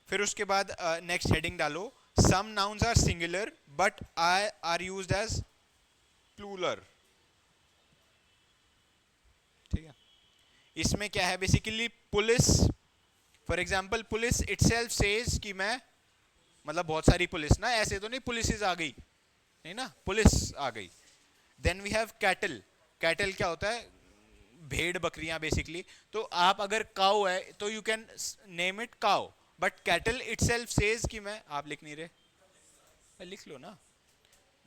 फिर उसके बाद नेक्स्ट हेडिंग डालो, some nouns are singular but are used as plural. ठीक है, इसमें क्या है basically, police, for example police itself says कि मैं, मतलब बहुत सारी पुलिस ना, ऐसे तो नहीं पुलिस आ गई, नहीं ना, पुलिस आ गई. Then we have cattle. Cattle क्या होता है, भेड़ बकरियां बेसिकली. तो आप अगर काउ है तो you can name it cow, but cattle itself says कि मैं, आप लिख नहीं रहे, लिख लो ना.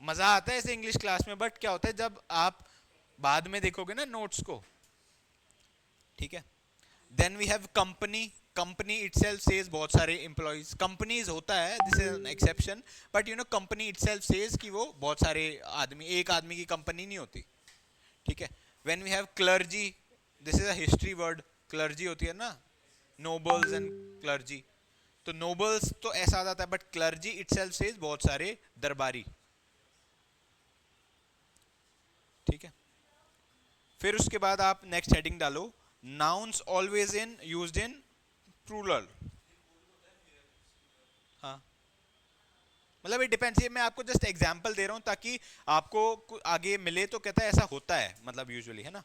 मजा आता है ऐसे इंग्लिश क्लास में, बट क्या होता है जब आप बाद में देखोगे ना नोट्स को. ठीक है, then we have company. Company itself says बहुत सारे एम्प्लॉइज, कंपनीज होता है, this is an exception, but you know company itself says कि वो बहुत सारे आदमी, एक आदमी की कंपनी नहीं होती. ठीक है, when we have clergy, this is a history word. Clergy होती है ना, नोबल्स एंड क्लर्जी. तो नोबल्स तो ऐसा आ जाता है, बट क्लर्जी इटसेल्फ सेज बहुत सारे दरबारी. ठीक है, फिर उसके बाद आप नेक्स्ट हेडिंग डालो, nouns always in used in plural. हाँ, मतलब इट डिपेंड्स, ये मैं आपको जस्ट एग्जांपल दे रहा हूं ताकि आपको आगे मिले तो कहता है ऐसा होता है, मतलब यूजुअली, है ना.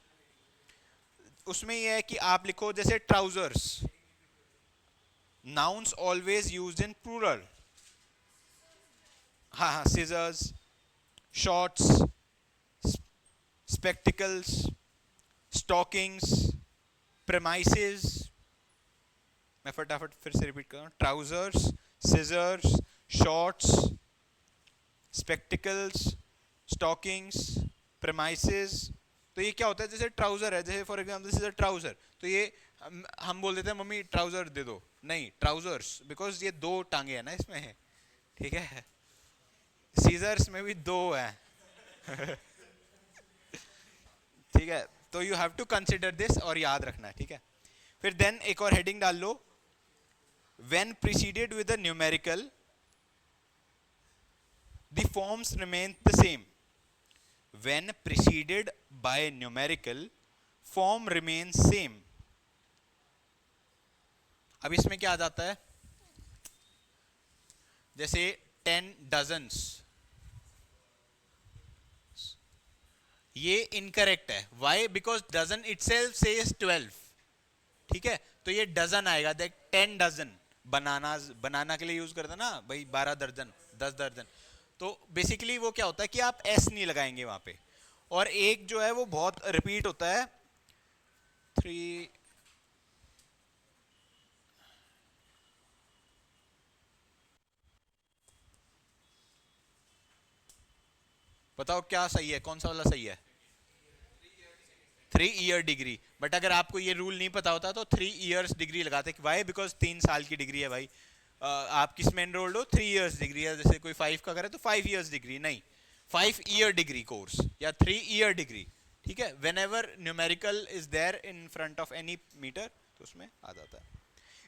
उसमें ये है कि आप लिखो जैसे trousers, nouns always used in plural. हाँ हाँ, scissors, shorts, spectacles, stockings, premises. मैं फटाफट फिर से रिपीट कर रहा हूँ, trousers, scissors, shorts, spectacles, stockings, premises. तो ये क्या होता है, जैसे ट्राउजर है, जैसे for example this is a trouser, तो ये हम बोल देते हैं मम्मी ट्राउजर दे दो, नहीं ट्राउजर्स, बिकॉज ये दो टांगे हैं ना इसमें. ठीक है, सीजर्स में भी दो है. ठीक है, तो you have to consider this और याद रखना है. ठीक है, फिर देन एक और हेडिंग डाल लो, when preceded with a numerical the forms remain the same. When preceded by numerical form remain same. अब इसमें क्या आ जाता है, जैसे 10 डजन्स, ये इनकरेक्ट है. Why, because dozen itself says 12. ठीक है, तो ये डजन आएगा, देख 10 डजन. बनाना के लिए यूज करते ना भाई, 12 दर्जन, 10 दर्जन. तो बेसिकली वो क्या होता है कि आप एस नहीं लगाएंगे वहां पे. और एक जो है वो बहुत रिपीट होता है, 3. बताओ क्या सही है, कौन सा वाला सही है, 3 ईयर डिग्री. बट अगर आपको ये रूल नहीं पता होता तो 3 ईयर्स डिग्री लगाते. वाई, बिकॉज 3 साल की डिग्री है भाई. आप किस में एनरोल्ड हो, 3 ईयर्स डिग्री है. जैसे कोई 5 का करे तो 5 ईयर्स डिग्री, नहीं 5 ईयर डिग्री कोर्स या 3 ईयर डिग्री. ठीक है, whenever numerical is there in front of any metre तो उसमें आ जाता है.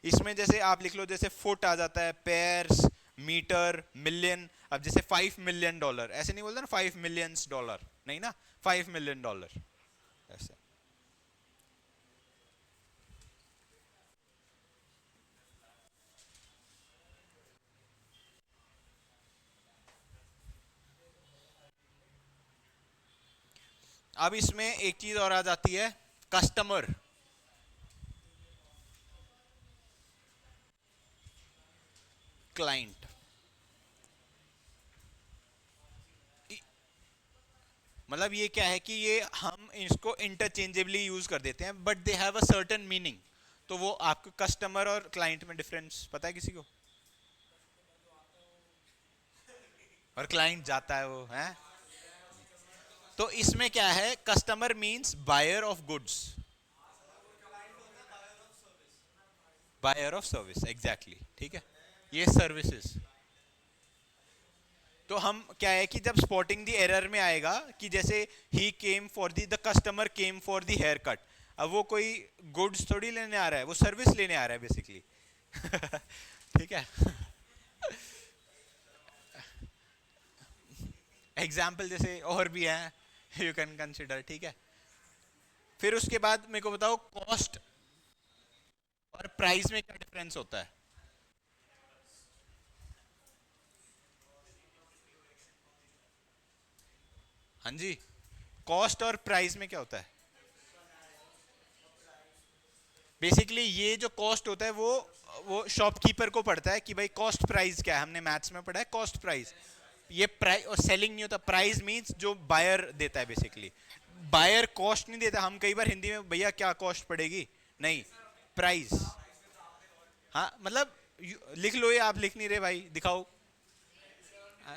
इसमें जैसे आप लिख लो, जैसे फुट आ जाता है, पेयर्स, मीटर, मिलियन. अब जैसे $5 मिलियन, ऐसे नहीं बोलते ना $5 मिलियंस, नहीं ना, $5 मिलियन ऐसे. अब इसमें एक चीज और आ जाती है, कस्टमर. क्लाइंट, मतलब ये क्या है कि ये हम इसको इंटरचेंजेबली यूज कर देते हैं, but they have a certain meaning. तो वो आपको कस्टमर और क्लाइंट में डिफरेंस पता है किसी को, और क्लाइंट जाता है वो है. तो इसमें क्या है, customer means buyer of goods, buyer of service, exactly. ठीक है, ये सर्विसेज. तो हम क्या है कि जब स्पॉटिंग द एरर में आएगा कि जैसे he came for the customer came for the haircut, अब वो कोई गुड्स थोड़ी लेने आ रहा है, वो सर्विस लेने आ रहा है बेसिकली. ठीक है, एग्जाम्पल जैसे और भी है, यू कैन कंसिडर. ठीक है, फिर उसके बाद मेरे को बताओ, कॉस्ट और प्राइस में क्या डिफरेंस होता है. हाँ जी, कॉस्ट और प्राइस में क्या होता है? बेसिकली ये जो कॉस्ट होता है वो शॉपकीपर को पड़ता है कि भाई कॉस्ट प्राइस क्या है, हमने मैथ्स में पढ़ा है कॉस्ट प्राइस। ये प्राइस और सेलिंग नहीं होता, प्राइस मींस जो बायर देता है बेसिकली। बायर कॉस्ट नहीं देता, हम कई बार हिंदी में भैया क्या कॉस्ट पड़ेगी, नहीं, प्राइस। हाँ मतलब लिख लो, ये आप लिख नहीं रहे भाई, दिखाओ।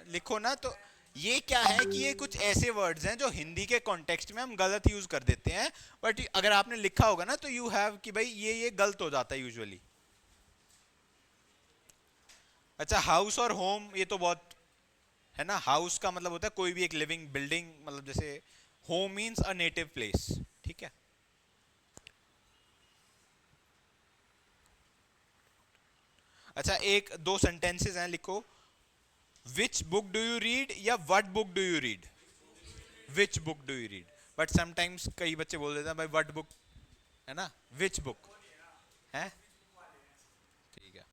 लिखो ना। तो ये क्या है कि ये कुछ ऐसे वर्ड्स हैं जो हिंदी के कॉन्टेक्स्ट में हम गलत यूज कर देते हैं, बट अगर आपने लिखा होगा ना तो यू हैव कि भाई ये गलत हो जाता है यूजुअली। अच्छा, हाउस और होम ये तो बहुत है ना। हाउस का मतलब होता है कोई भी एक लिविंग बिल्डिंग, मतलब जैसे home means a native place, ठीक है। अच्छा, एक दो सेंटेंसेस हैं, लिखो। Which book do you read या what book do you read? Which book do you read. But sometimes कई बच्चे बोल देते हैं भाई व्हाट बुक, है ना, विच बुक है। ठीक है।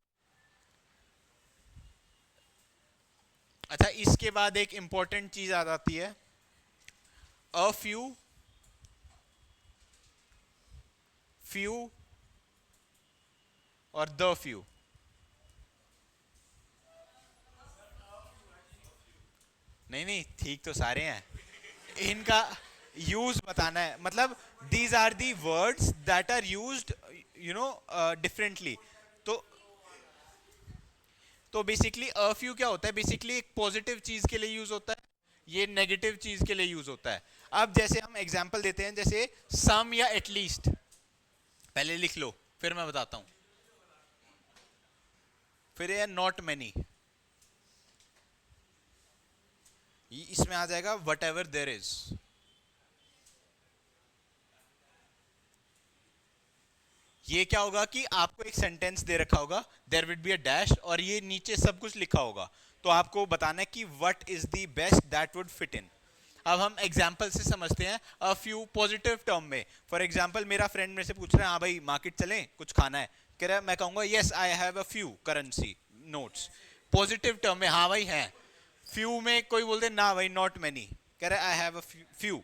अच्छा, इसके बाद एक इंपॉर्टेंट चीज आ जाती है, अ फ्यू, फ्यू और द फ्यू। नहीं नहीं, ठीक तो सारे हैं, इनका यूज बताना है। मतलब these are the words that are used you know differently. तो बेसिकली अ फ्यू क्या होता है, बेसिकली एक पॉजिटिव चीज के लिए यूज होता है, ये नेगेटिव चीज के लिए यूज होता है। अब जैसे हम एग्जांपल देते हैं, जैसे सम या एटलीस्ट, पहले लिख लो फिर मैं बताता हूं। फिर ये नॉट मेनी, इसमें आ जाएगा वट एवर देर इज। ये क्या होगा कि आपको एक सेंटेंस दे रखा होगा, there will be a dash, और ये नीचे सब कुछ लिखा होगा, तो आपको बताना है कि what is the best that would fit in. अब हम एग्जाम्पल से समझते हैं, अ फ्यू पॉजिटिव टर्म में। फॉर एग्जाम्पल मेरा फ्रेंड मेरे से पूछ रहा है, हाँ भाई मार्केट चलें कुछ खाना है, कह रहा है, मैं कहूंगा yes I have a few currency notes. Positive term में हाँ भाई है। फ्यू में कोई बोल दे ना भाई नॉट मेनी, कह रहा है आई हैव अ फ्यू,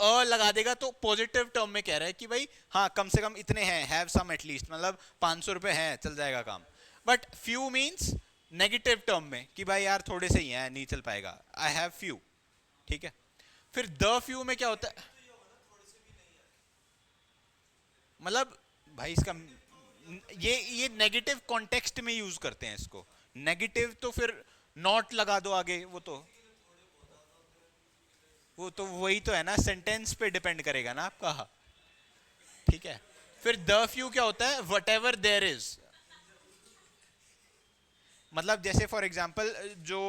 अ लगा देगा तो पॉजिटिव टर्म में कह रहा है कि भाई हाँ कम से कम इतने हैं, हैव सम एटलीस्ट, मतलब 500 रुपए हैं चल जाएगा काम। But few means negative term में कि भाई यार थोड़े से ही हैं नहीं चल पाएगा, आई हैव फ्यू, ठीक है। फिर द फ्यू में क्या होता है, मतलब भाई इसका ये नेगेटिव कॉन्टेक्स्ट में यूज करते हैं इसको। नेगेटिव तो फिर नॉट लगा दो आगे, वो तो वही तो है ना, सेंटेंस पे डिपेंड करेगा ना आपका, ठीक है। फिर द फ्यू क्या होता है, वट एवर देर इज, मतलब जैसे फॉर एग्जाम्पल जो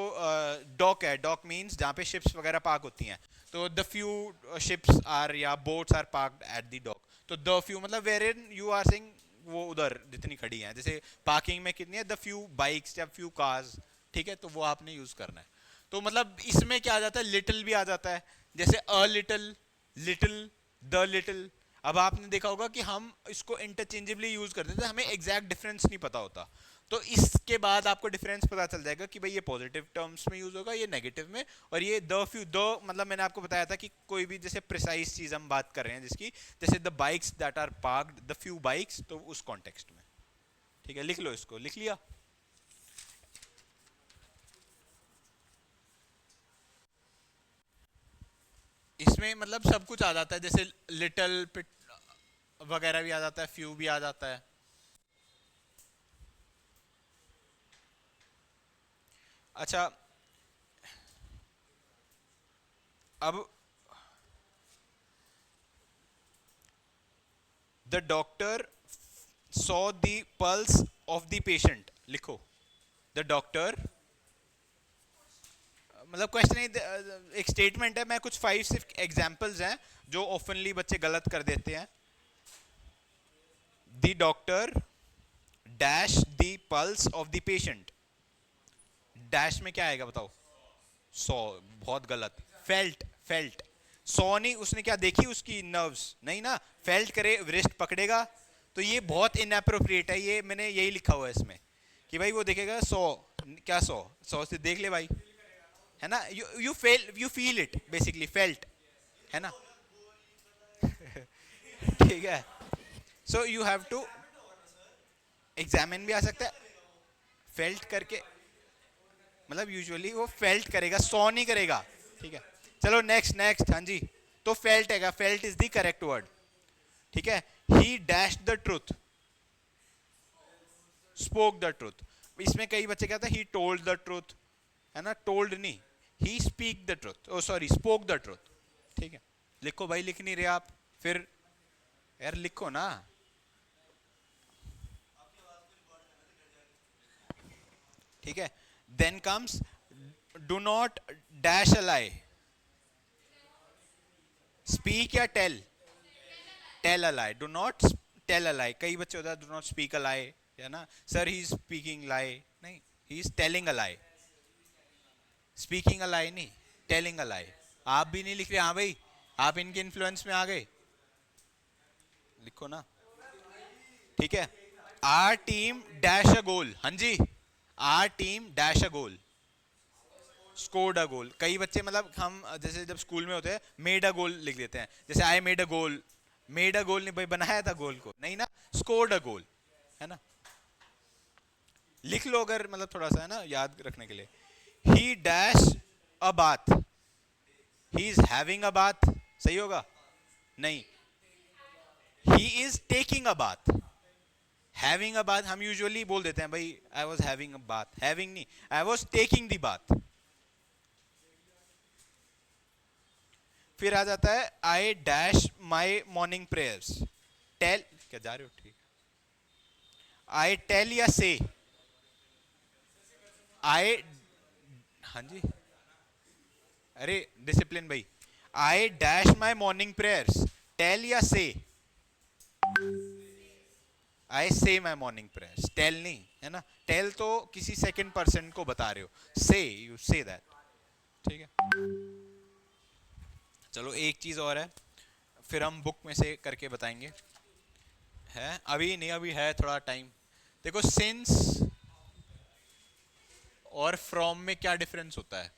डॉक है, डॉक मीन्स जहाँ पे शिप्स वगैरह पार्क होती हैं, तो द फ्यू शिप्स आर या boats are parked at the dock. तो द फ्यू मतलब where in you are sing, वो उधर जितनी खड़ी हैं, जैसे पार्किंग में कितनी है, द फ्यू बाइक्स या फ्यू कार्स, ठीक है, तो वो आपने यूज करना है। तो मतलब इसमें क्या आ जाता है, लिटिल भी आ जाता है, जैसे a little, little, the little. अब आपने देखा होगा कि हम इसको इंटरचेंजेबली यूज करते थे, हमें एग्जैक्ट डिफरेंस नहीं पता होता। तो इसके बाद आपको डिफरेंस पता चल जाएगा कि भाई ये पॉजिटिव टर्म्स में यूज होगा, ये नेगेटिव में। और ये द फ्यू, द मतलब मैंने आपको बताया था कि कोई भी जैसे प्रिसाइज चीज हम बात कर रहे हैं जिसकी, जैसे the bikes that are parked, the few bikes, तो उस कॉन्टेक्स्ट में, ठीक है। लिख लो इसको, लिख लिया। इसमें मतलब सब कुछ आ जाता है, जैसे लिटिल पिट वगैरह भी आ जाता है, फ्यू भी आ जाता है। अच्छा, अब the doctor saw the pulse of the patient, लिखो। द डॉक्टर, मतलब क्वेश्चन एक स्टेटमेंट है, मैं कुछ 5 6 एग्जांपल्स हैं जो ऑफनली बच्चे गलत कर देते हैं। The doctor dash the pulse of the patient, dash में क्या आएगा बताओ, सॉ, बहुत गलत। फेल्ट, फेल्ट, सॉ नहीं, उसने क्या देखी उसकी नर्व्स, नहीं ना, फेल्ट करे रिस्ट पकड़ेगा, तो ये बहुत इनएप्रोप्रिएट है, ये मैंने यही लिखा हुआ है इसमें कि भाई वो देखेगा सॉ, क्या सॉ, सॉ से देख ले भाई, है ना, you feel it basically, felt, है ना। ठीक है, so you have to, examine भी आ सकता है फेल्ट करके, मतलब यूजुअली वो फेल्ट करेगा, सॉ नहीं करेगा। ठीक है, चलो नेक्स्ट नेक्स्ट, हाँ जी। तो फेल्ट है, felt is the correct word. ठीक है, ही dash the truth, spoke the truth. इसमें कई बच्चे कहते हैं ही टोल्ड द ट्रुथ, है ना, टोल्ड नहीं, he speak the truth, oh sorry spoke the truth. ठीक है, लिखो भाई, लिख नहीं रहे आप फिर, यार लिखो ना। ठीक है, then comes do not dash a lie, speak या tell, tell a lie, do not tell a lie. कई बच्चे होता है do not speak a lie, है ना, sir he is speaking lie, नहीं, he is telling a lie, speaking a lie नहीं, telling a लाई। आप भी नहीं लिख रहे, हाँ भाई आप इनके इन्फ्लुएंस में आ गए, लिखो ना। ठीक है, our team dash a goal, हाँ जी, our team dash a goal, scored a goal. कई बच्चे मतलब हम जैसे जब स्कूल में होते हैं मेड अ गोल लिख देते हैं, जैसे I made a goal, made a गोल नहीं भाई, बनाया था गोल को, नहीं ना, स्कोर्ड अ गोल, है ना। लिख लो अगर मतलब थोड़ा सा, है ना, याद रखने के लिए। He dash a bath, he is having a bath, सही होगा, नहीं, he is taking a bath. Having a bath हम यूजुअली बोल देते हैं भाई, I was having a bath, having नहीं, I was taking the bath. फिर आ जाता है I dash my morning prayers, tell, क्या जा रहे हो, ठीक, आई टेल या से, आई, हाँ जी, अरे डिसिप्लिन भाई, I dash my morning prayers, tell या से, आई से माई मॉर्निंग प्रेयर्स, टेल नहीं, है ना, टेल तो किसी सेकंड पर्सन को बता रहे हो, से, यू से दैट। ठीक है, चलो एक चीज और है, फिर हम बुक में से करके बताएंगे, है अभी नहीं, अभी है थोड़ा टाइम। देखो सिंस और फ्रॉम में क्या डिफरेंस होता है।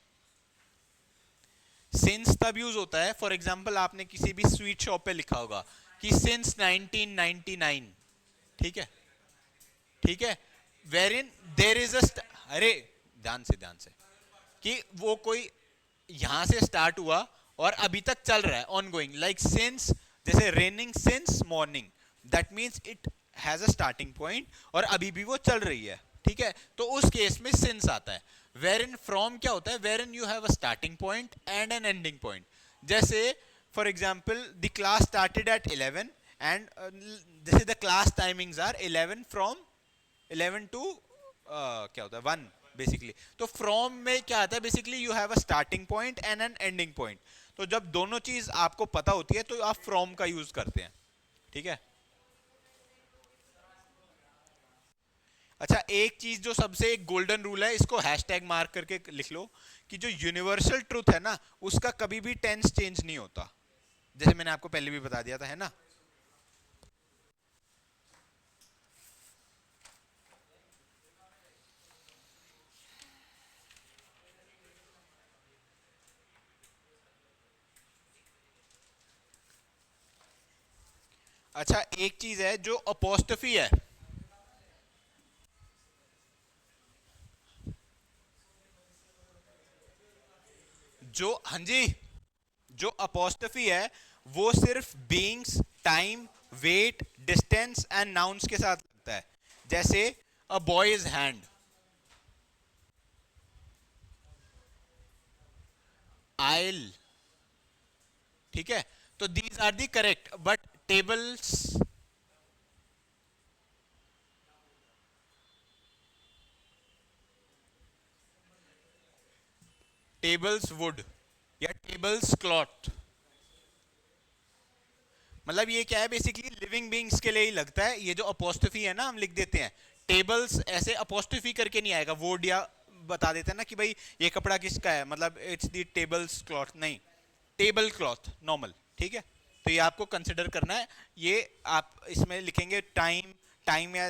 सिंस तब यूज होता है, फॉर एग्जांपल आपने किसी भी स्वीट शॉप पे लिखा होगा कि सिंस 1999, ठीक है, ठीक है, वेर इन देर इज अरे ध्यान से, कि वो कोई यहां से स्टार्ट हुआ और अभी तक चल रहा है, ऑन गोइंग, लाइक सिंस, जैसे raining since morning, that means it has a starting point और अभी भी वो चल रही है। ठीक है, तो उस केस में सिंस आता है। वेर इन फ्रॉम क्या होता है, where in you have a starting point and an ending point. जैसे for example the class started at 11 and जैसे the class timings are 11 from 11 to क्या होता है 1 बेसिकली। तो फ्रॉम में क्या आता है, basically you have a starting point and an ending point. तो जब दोनों चीज आपको पता होती है तो आप फ्रॉम का यूज करते हैं। ठीक है, अच्छा एक चीज जो सबसे एक गोल्डन रूल है, इसको हैशटैग मार्क करके लिख लो, कि जो यूनिवर्सल ट्रूथ है ना, उसका कभी भी टेंस चेंज नहीं होता, जैसे मैंने आपको पहले भी बता दिया था, है ना। अच्छा एक चीज है जो अपोस्टफी है, जो, हाँ जी, जो अपोस्टफी है वो सिर्फ beings, time, weight, distance and nouns के साथ लगता है। जैसे a boy is hand, aisle, ठीक है, तो these are the correct, but tables, tables wood या टेबल्स क्लॉथ, मतलब ये क्या है, बेसिकली लिविंग बीइंग्स के लिए ही लगता है। ये जो अपोस्टफी है ना, हम लिख देते हैं टेबल्स, ऐसे अपोस्टफी करके नहीं आएगा, वुड या बता देते हैं ना कि भाई ये कपड़ा किसका है, मतलब इट्स दी टेबल्स क्लॉथ, नहीं, टेबल क्लॉथ नॉर्मल। ठीक है, तो ये आपको कंसिडर करना है। ये आप इसमें लिखेंगे टाइम, टाइम या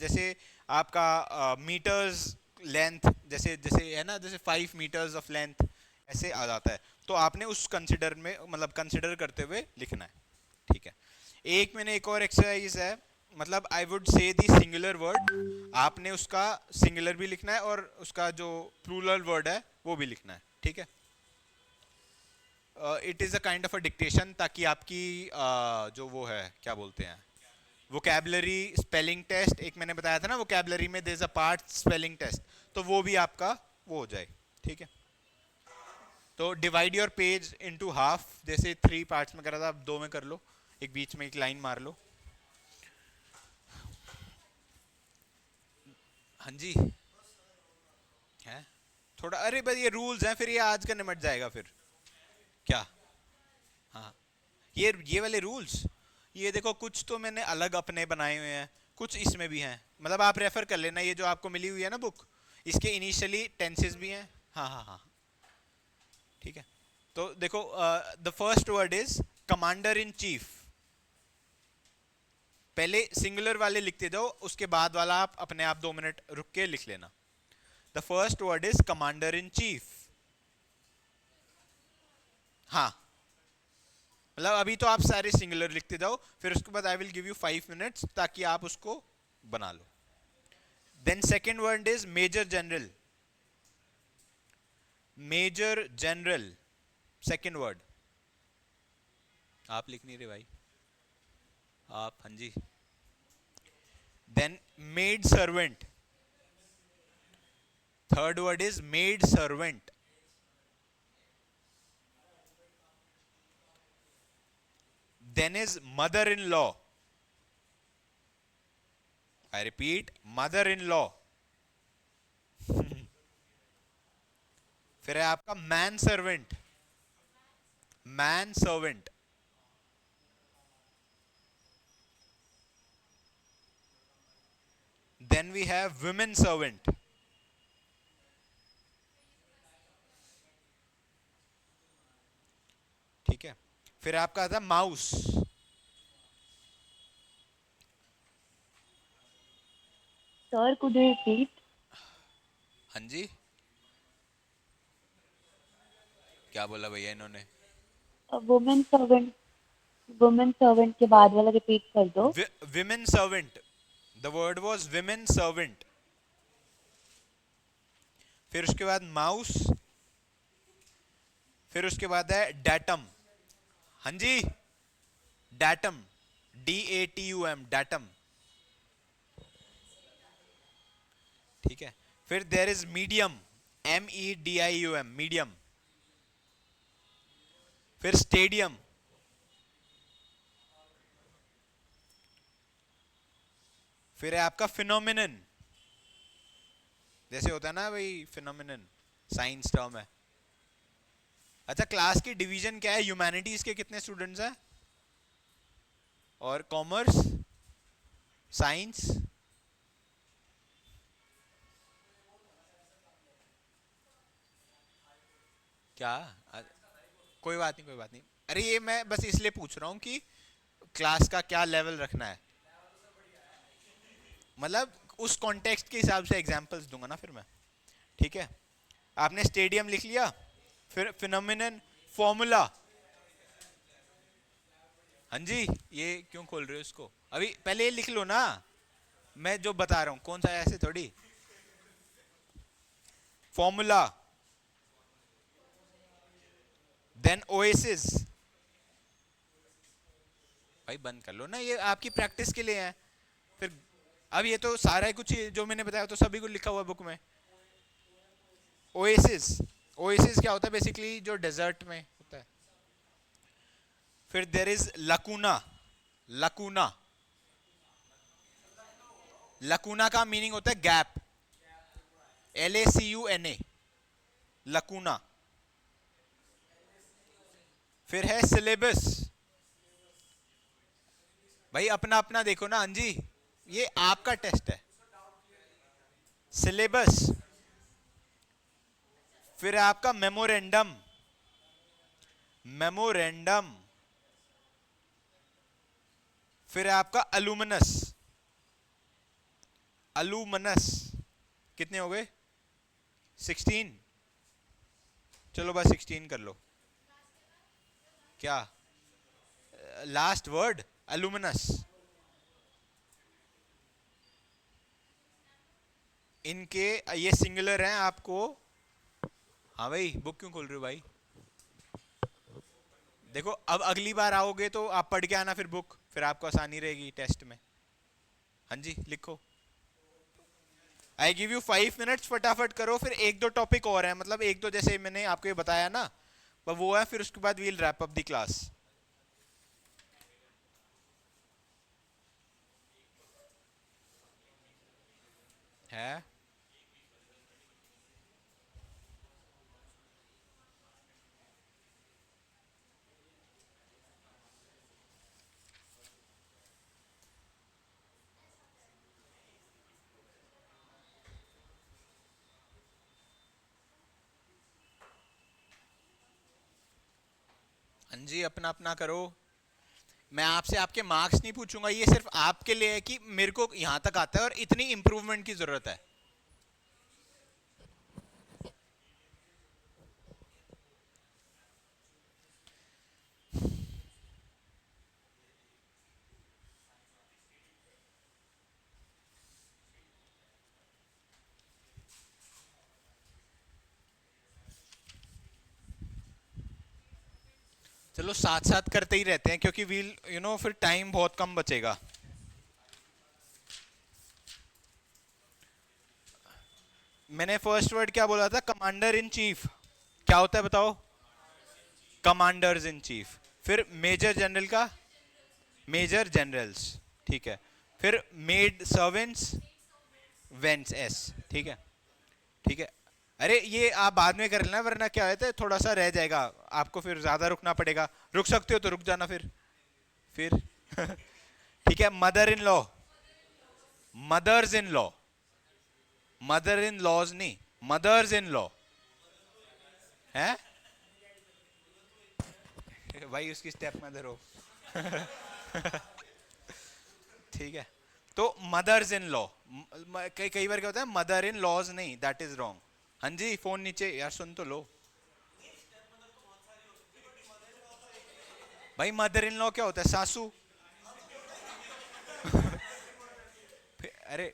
जैसे आपका मीटर्स लेंथ जैसे जैसे है ना, जैसे 5 मीटर्स ऑफ लेंथ ऐसे आ जाता है, तो आपने उस कंसिडर में मतलब कंसिडर करते हुए लिखना है, ठीक है। एक मैंने एक और एक्सरसाइज है, मतलब I would say the singular word, आपने उसका सिंगुलर भी लिखना है और उसका जो प्लूरल वर्ड है वो भी लिखना है, ठीक है। It is a kind of a dictation, ताकि आपकी जो वो है क्या बोलते हैं, वोकैबलरी स्पेलिंग टेस्ट, एक मैंने बताया था ना वोकैबलरी में there is a part spelling test, तो वो भी आपका वो हो जाए, ठीक है। तो divide your page into half, जैसे 3 पार्ट्स में करा था, आप 2 में कर लो, एक बीच में एक लाइन मार लो। हाँ जी है थोड़ा, अरे भाई ये रूल्स हैं, फिर ये आज का निमट जाएगा फिर क्या। हाँ, ये वाले रूल्स, ये देखो कुछ तो मैंने अलग अपने बनाए हुए हैं, कुछ इसमें भी हैं, मतलब आप रेफर कर लेना, ये जो आपको मिली हुई है ना बुक, इसके इनिशियली टेंसेस भी हैं। हाँ हाँ हाँ, ठीक है। तो देखो, the first word is commander in chief, पहले सिंगुलर वाले लिखते जाओ, उसके बाद वाला आप अपने आप 2 मिनट रुक के लिख लेना। The first word is commander in chief. हाँ, मतलब अभी तो आप सारे सिंगुलर लिखते जाओ, फिर उसके बाद I will give you 5 minutes ताकि आप उसको बना लो। Then second word is major general, major general second word, आप लिख नहीं रहे भाई आप, हाँ जी। Then maid servant, third word is maid servant. Then is mother in law, I repeat mother in law. फिर है आपका man servant, man servant. Then we have women servant, ठीक है। फिर आपका आता है mouse, Sir, could you repeat? हाँ जी, क्या बोला भैया इन्होंने। वुमेन सर्वेंट, वुमेन सर्वेंट के बाद वाला रिपीट कर दो। Women servant, the word was women servant. फिर उसके बाद माउस, फिर उसके बाद है डैटम, हाँ जी, डैटम, DATUM, डैटम, ठीक है। फिर there is medium, MEDIUM, medium. फिर स्टेडियम, फिर है आपका फिनोमिनन, जैसे होता है ना भाई फिनोमिनन, साइंस टर्म है। अच्छा, क्लास की डिवीजन क्या है, ह्यूमैनिटीज के कितने स्टूडेंट्स हैं, और कॉमर्स, साइंस, क्या कोई बात नहीं, कोई बात नहीं, अरे ये मैं बस इसलिए पूछ रहा हूँ कि क्लास का क्या लेवल रखना है, मतलब उस कॉन्टेक्स्ट के हिसाब से एग्जांपल्स दूंगा ना फिर मैं, ठीक है। आपने स्टेडियम लिख लिया, फिर फिनोमिनन, फॉर्मूला, हाँ जी, ये क्यों खोल रहे हो इसको, अभी पहले ये लिख लो ना, मैं जो बता रहा हूँ कौन सा है, ऐसे थोड़ी, फॉर्मूला। देन ओएसिस, भाई बंद कर लो ना, ये आपकी प्रैक्टिस के लिए है। फिर अब ये तो सारा ही कुछ जो मैंने बताया तो सभी को लिखा हुआ बुक में। ओएसिस, ओएसिस क्या होता है, बेसिकली जो डेजर्ट में होता है। फिर देर इज लकूना, लकूना, लकूना का मीनिंग होता है गैप, LACUNA, लकूना। फिर है सिलेबस, भाई अपना अपना देखो ना, हाँ जी, ये आपका टेस्ट है, सिलेबस। फिर है आपका मेमोरेंडम, मेमोरेंडम। फिर है आपका अलुमनस, अलुमनस, कितने हो गए, 16, चलो बस 16 कर लो। क्या लास्ट वर्ड? अलुमिनस। इनके ये सिंगुलर हैं आपको। हाँ भाई, बुक क्यों खोल रहे हो भाई? देखो अब अगली बार आओगे तो आप पढ़ के आना फिर बुक, फिर आपको आसानी रहेगी टेस्ट में। हाँ जी लिखो। आई गिव यू 5 मिनट्स, फटाफट करो। फिर एक दो टॉपिक और हैं, मतलब एक दो जैसे मैंने आपको ये बताया ना, पर वो है, फिर उसके बाद we'll wrap up the class. है हाँ जी, अपना अपना करो। मैं आपसे आपके मार्क्स नहीं पूछूंगा, ये सिर्फ आपके लिए है कि मेरे को यहां तक आता है और इतनी इंप्रूवमेंट की जरूरत है। चलो साथ साथ करते ही रहते हैं, क्योंकि वील फिर टाइम बहुत कम बचेगा। मैंने फर्स्ट वर्ड क्या बोला था? Commander in chief. क्या होता है बताओ? Commanders in chief. फिर मेजर जनरल का? Major generals. ठीक है। फिर मेड सर्वेंट्स? Vents S. ठीक है। ठीक है। अरे ये आप बाद में कर लेना, वरना क्या होता है थोड़ा सा रह जाएगा, आपको फिर ज्यादा रुकना पड़ेगा। रुक सकते हो तो रुक जाना फिर ठीक है। Mother in law? Mothers in law. Mother in laws नहीं, मदर्स इन लॉ है। भाई उसकी स्टेप मदर हो ठीक है। तो मदर्स इन लॉ, कई कई बार क्या होता है मदर इन लॉज नहीं, दैट इज रॉन्ग। हाँ जी, फोन नीचे यार, सुन तो लो भाई। मदर इन लॉ क्या होता है? सासू। अरे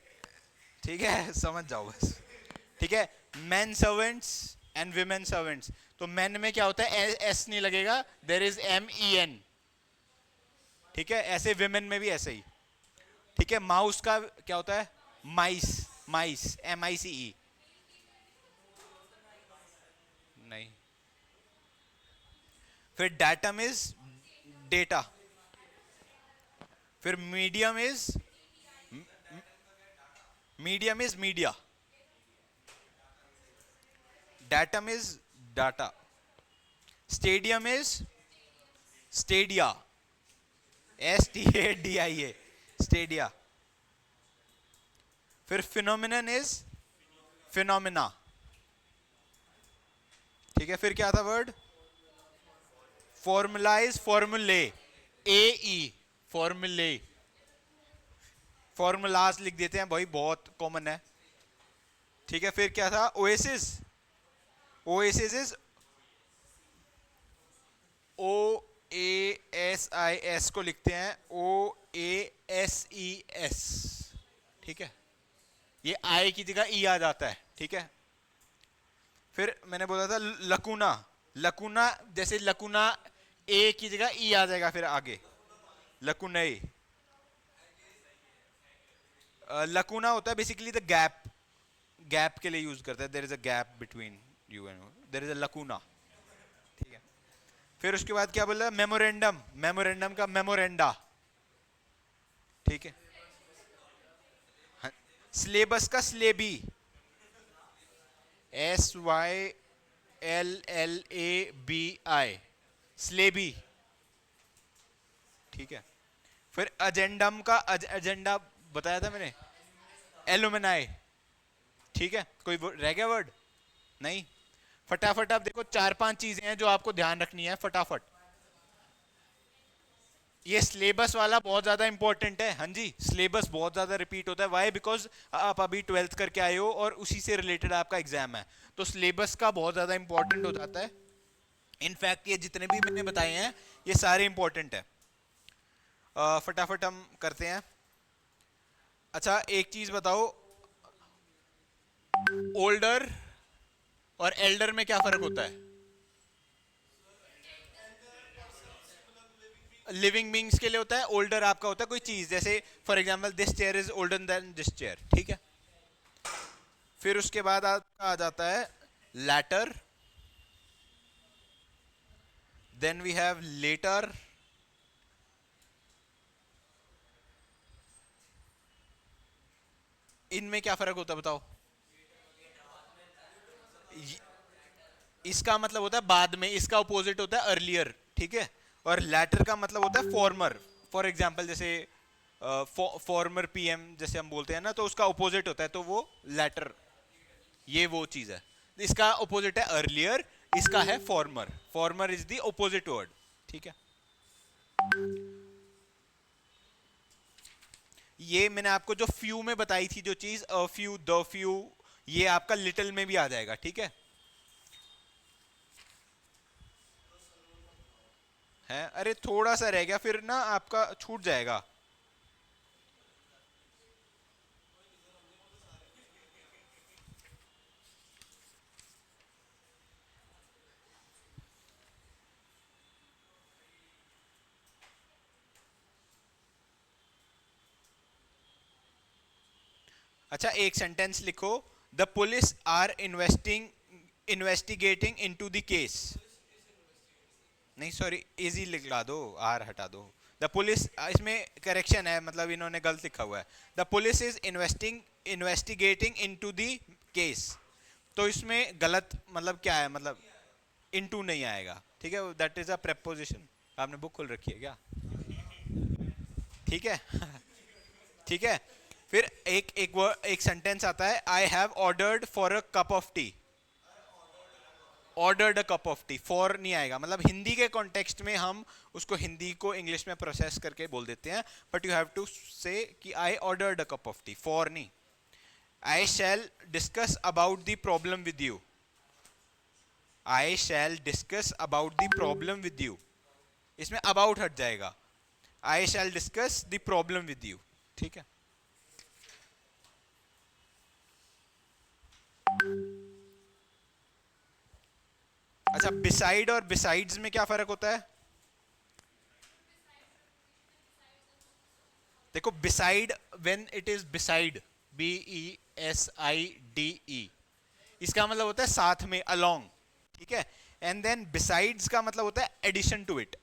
ठीक है, समझ जाओ बस। ठीक है। Man servants and women servants. तो मैन में क्या होता है? एस नहीं लगेगा, देर इज MEN। ठीक है। ऐसे विमेन में भी ऐसे ही। ठीक है। माउस का क्या होता है? माइस। माइस MICE। नहीं। फिर डाटम इज डेटा। फिर medium is media. Datum is data. Stadium is Stadia. STADIA। Stadia. फिर फिनोमिनन इज फिनोमिना। ठीक है। फिर क्या था वर्ड? फॉर्मूला इज फॉर्मूले। AE। फॉर्मूले। फॉर्मूलाज लिख देते हैं भाई, बहुत कॉमन है। ठीक है। फिर क्या था? ओएसिस। ओएसिस इज OASIS को लिखते हैं OASES। ठीक है। ये आई की जगह ई आ जाता है। ठीक है। फिर मैंने बोला था लकुना। लकुना जैसे लकुना ए की जगह ई आ जाएगा फिर आगे, लकुना ए। लकुना होता है बेसिकली द गैप। गैप के लिए यूज करता है, there is a gap between you and, there is a lacuna. ठीक है। फिर उसके बाद क्या बोला? मेमोरेंडम। मेमोरेंडम का मेमोरेंडा। ठीक है। हाँ। सिलेबस का स्लेबी। SYLLABI। स्लेबी। ठीक है। फिर एजेंडम का एजेंडा बताया था मैंने, एलुमनाई। ठीक है। कोई रह गया वर्ड? नहीं। फटाफट आप देखो, 4-5 चीजें हैं जो आपको ध्यान रखनी है फटाफट। ये सिलेबस वाला बहुत ज्यादा इंपॉर्टेंट है। हाँ जी, सिलेबस बहुत ज्यादा रिपीट होता है। वाई? बिकॉज आप अभी 12th करके आए हो और उसी से रिलेटेड आपका एग्जाम है, तो सिलेबस का बहुत ज्यादा इंपॉर्टेंट हो जाता है। इनफैक्ट ये जितने भी मैंने बताए हैं ये सारे इंपॉर्टेंट है। फटाफट हम करते हैं। अच्छा एक चीज बताओ, ओल्डर और एल्डर में क्या फर्क होता है? लिविंग बींग्स के लिए होता है, ओल्डर आपका होता है कोई चीज, जैसे for example this chair is older than this chair, ठीक है। फिर उसके बाद आपका आ जाता है latter, then we have later, इनमें क्या फर्क होता है बताओ? इसका मतलब होता है बाद में, इसका अपोजिट होता है अर्लियर, ठीक है। और लैटर का मतलब होता है फॉर्मर। फॉर एग्जांपल जैसे फॉर्मर पीएम जैसे हम बोलते हैं ना, तो उसका अपोजिट होता है, तो वो लैटर, ये वो चीज है। इसका अपोजिट है अर्लियर, इसका है farmer. Farmer is the opposite word, ठीक है। ये मैंने आपको जो फ्यू में बताई थी जो चीज, अ फ्यू, द फ्यू, ये आपका लिटिल में भी आ जाएगा, ठीक है। है, अरे थोड़ा सा रह गया, फिर ना आपका छूट जाएगा। अच्छा एक सेंटेंस लिखो, the police are investigating into the case. नहीं सॉरी, इजी लिखा दो, आर हटा दो। द पुलिस, इसमें करेक्शन है, मतलब इन्होंने गलत लिखा हुआ है। The police is investigating into the case, तो इसमें गलत मतलब क्या है, मतलब इनटू नहीं आएगा, ठीक है। That is a preposition. आपने बुक खोल रखी है क्या? ठीक है। ठीक है। फिर एक सेंटेंस आता है, I have ordered for a cup of T. Ordered a cup of tea, for नहीं आएगा, मतलब हिंदी के कॉन्टेक्स्ट में हम उसको हिंदी को इंग्लिश में प्रोसेस करके बोल देते हैं, but you have to say कि I ordered a cup of tea, for नहीं। I shall discuss about the problem with you. I shall discuss about the problem with you, इसमें अबाउट हट जाएगा। I shall discuss the problem with you, ठीक है। अच्छा beside और besides में क्या फर्क होता है? देखो beside, when it is beside, BESIDE, इसका मतलब होता है साथ में, अलोंग, ठीक है। एंड देन बिसाइड्स का मतलब होता है addition to it.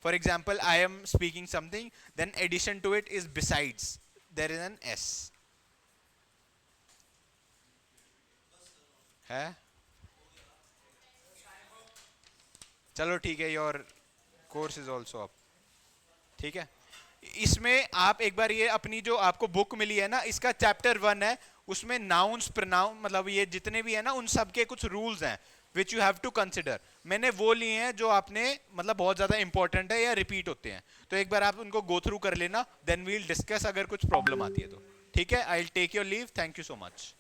For example I am speaking something, then addition to it is besides, there is an S है। चलो ठीक है, your course is also up, ठीक है। इसमें आप एक बार ये अपनी जो आपको बुक मिली है ना, इसका चैप्टर 1 है, उसमें नाउन्स प्रोनाउन मतलब ये जितने भी है ना, उन सब के कुछ रूल्स हैं which you have to consider. मैंने वो लिए हैं जो आपने मतलब बहुत ज्यादा इंपॉर्टेंट है या रिपीट होते हैं, तो एक बार आप उनको गो थ्रू कर लेना, देन वील डिस्कस अगर कुछ प्रॉब्लम आती है तो, ठीक है। I will take your leave, thank you so much.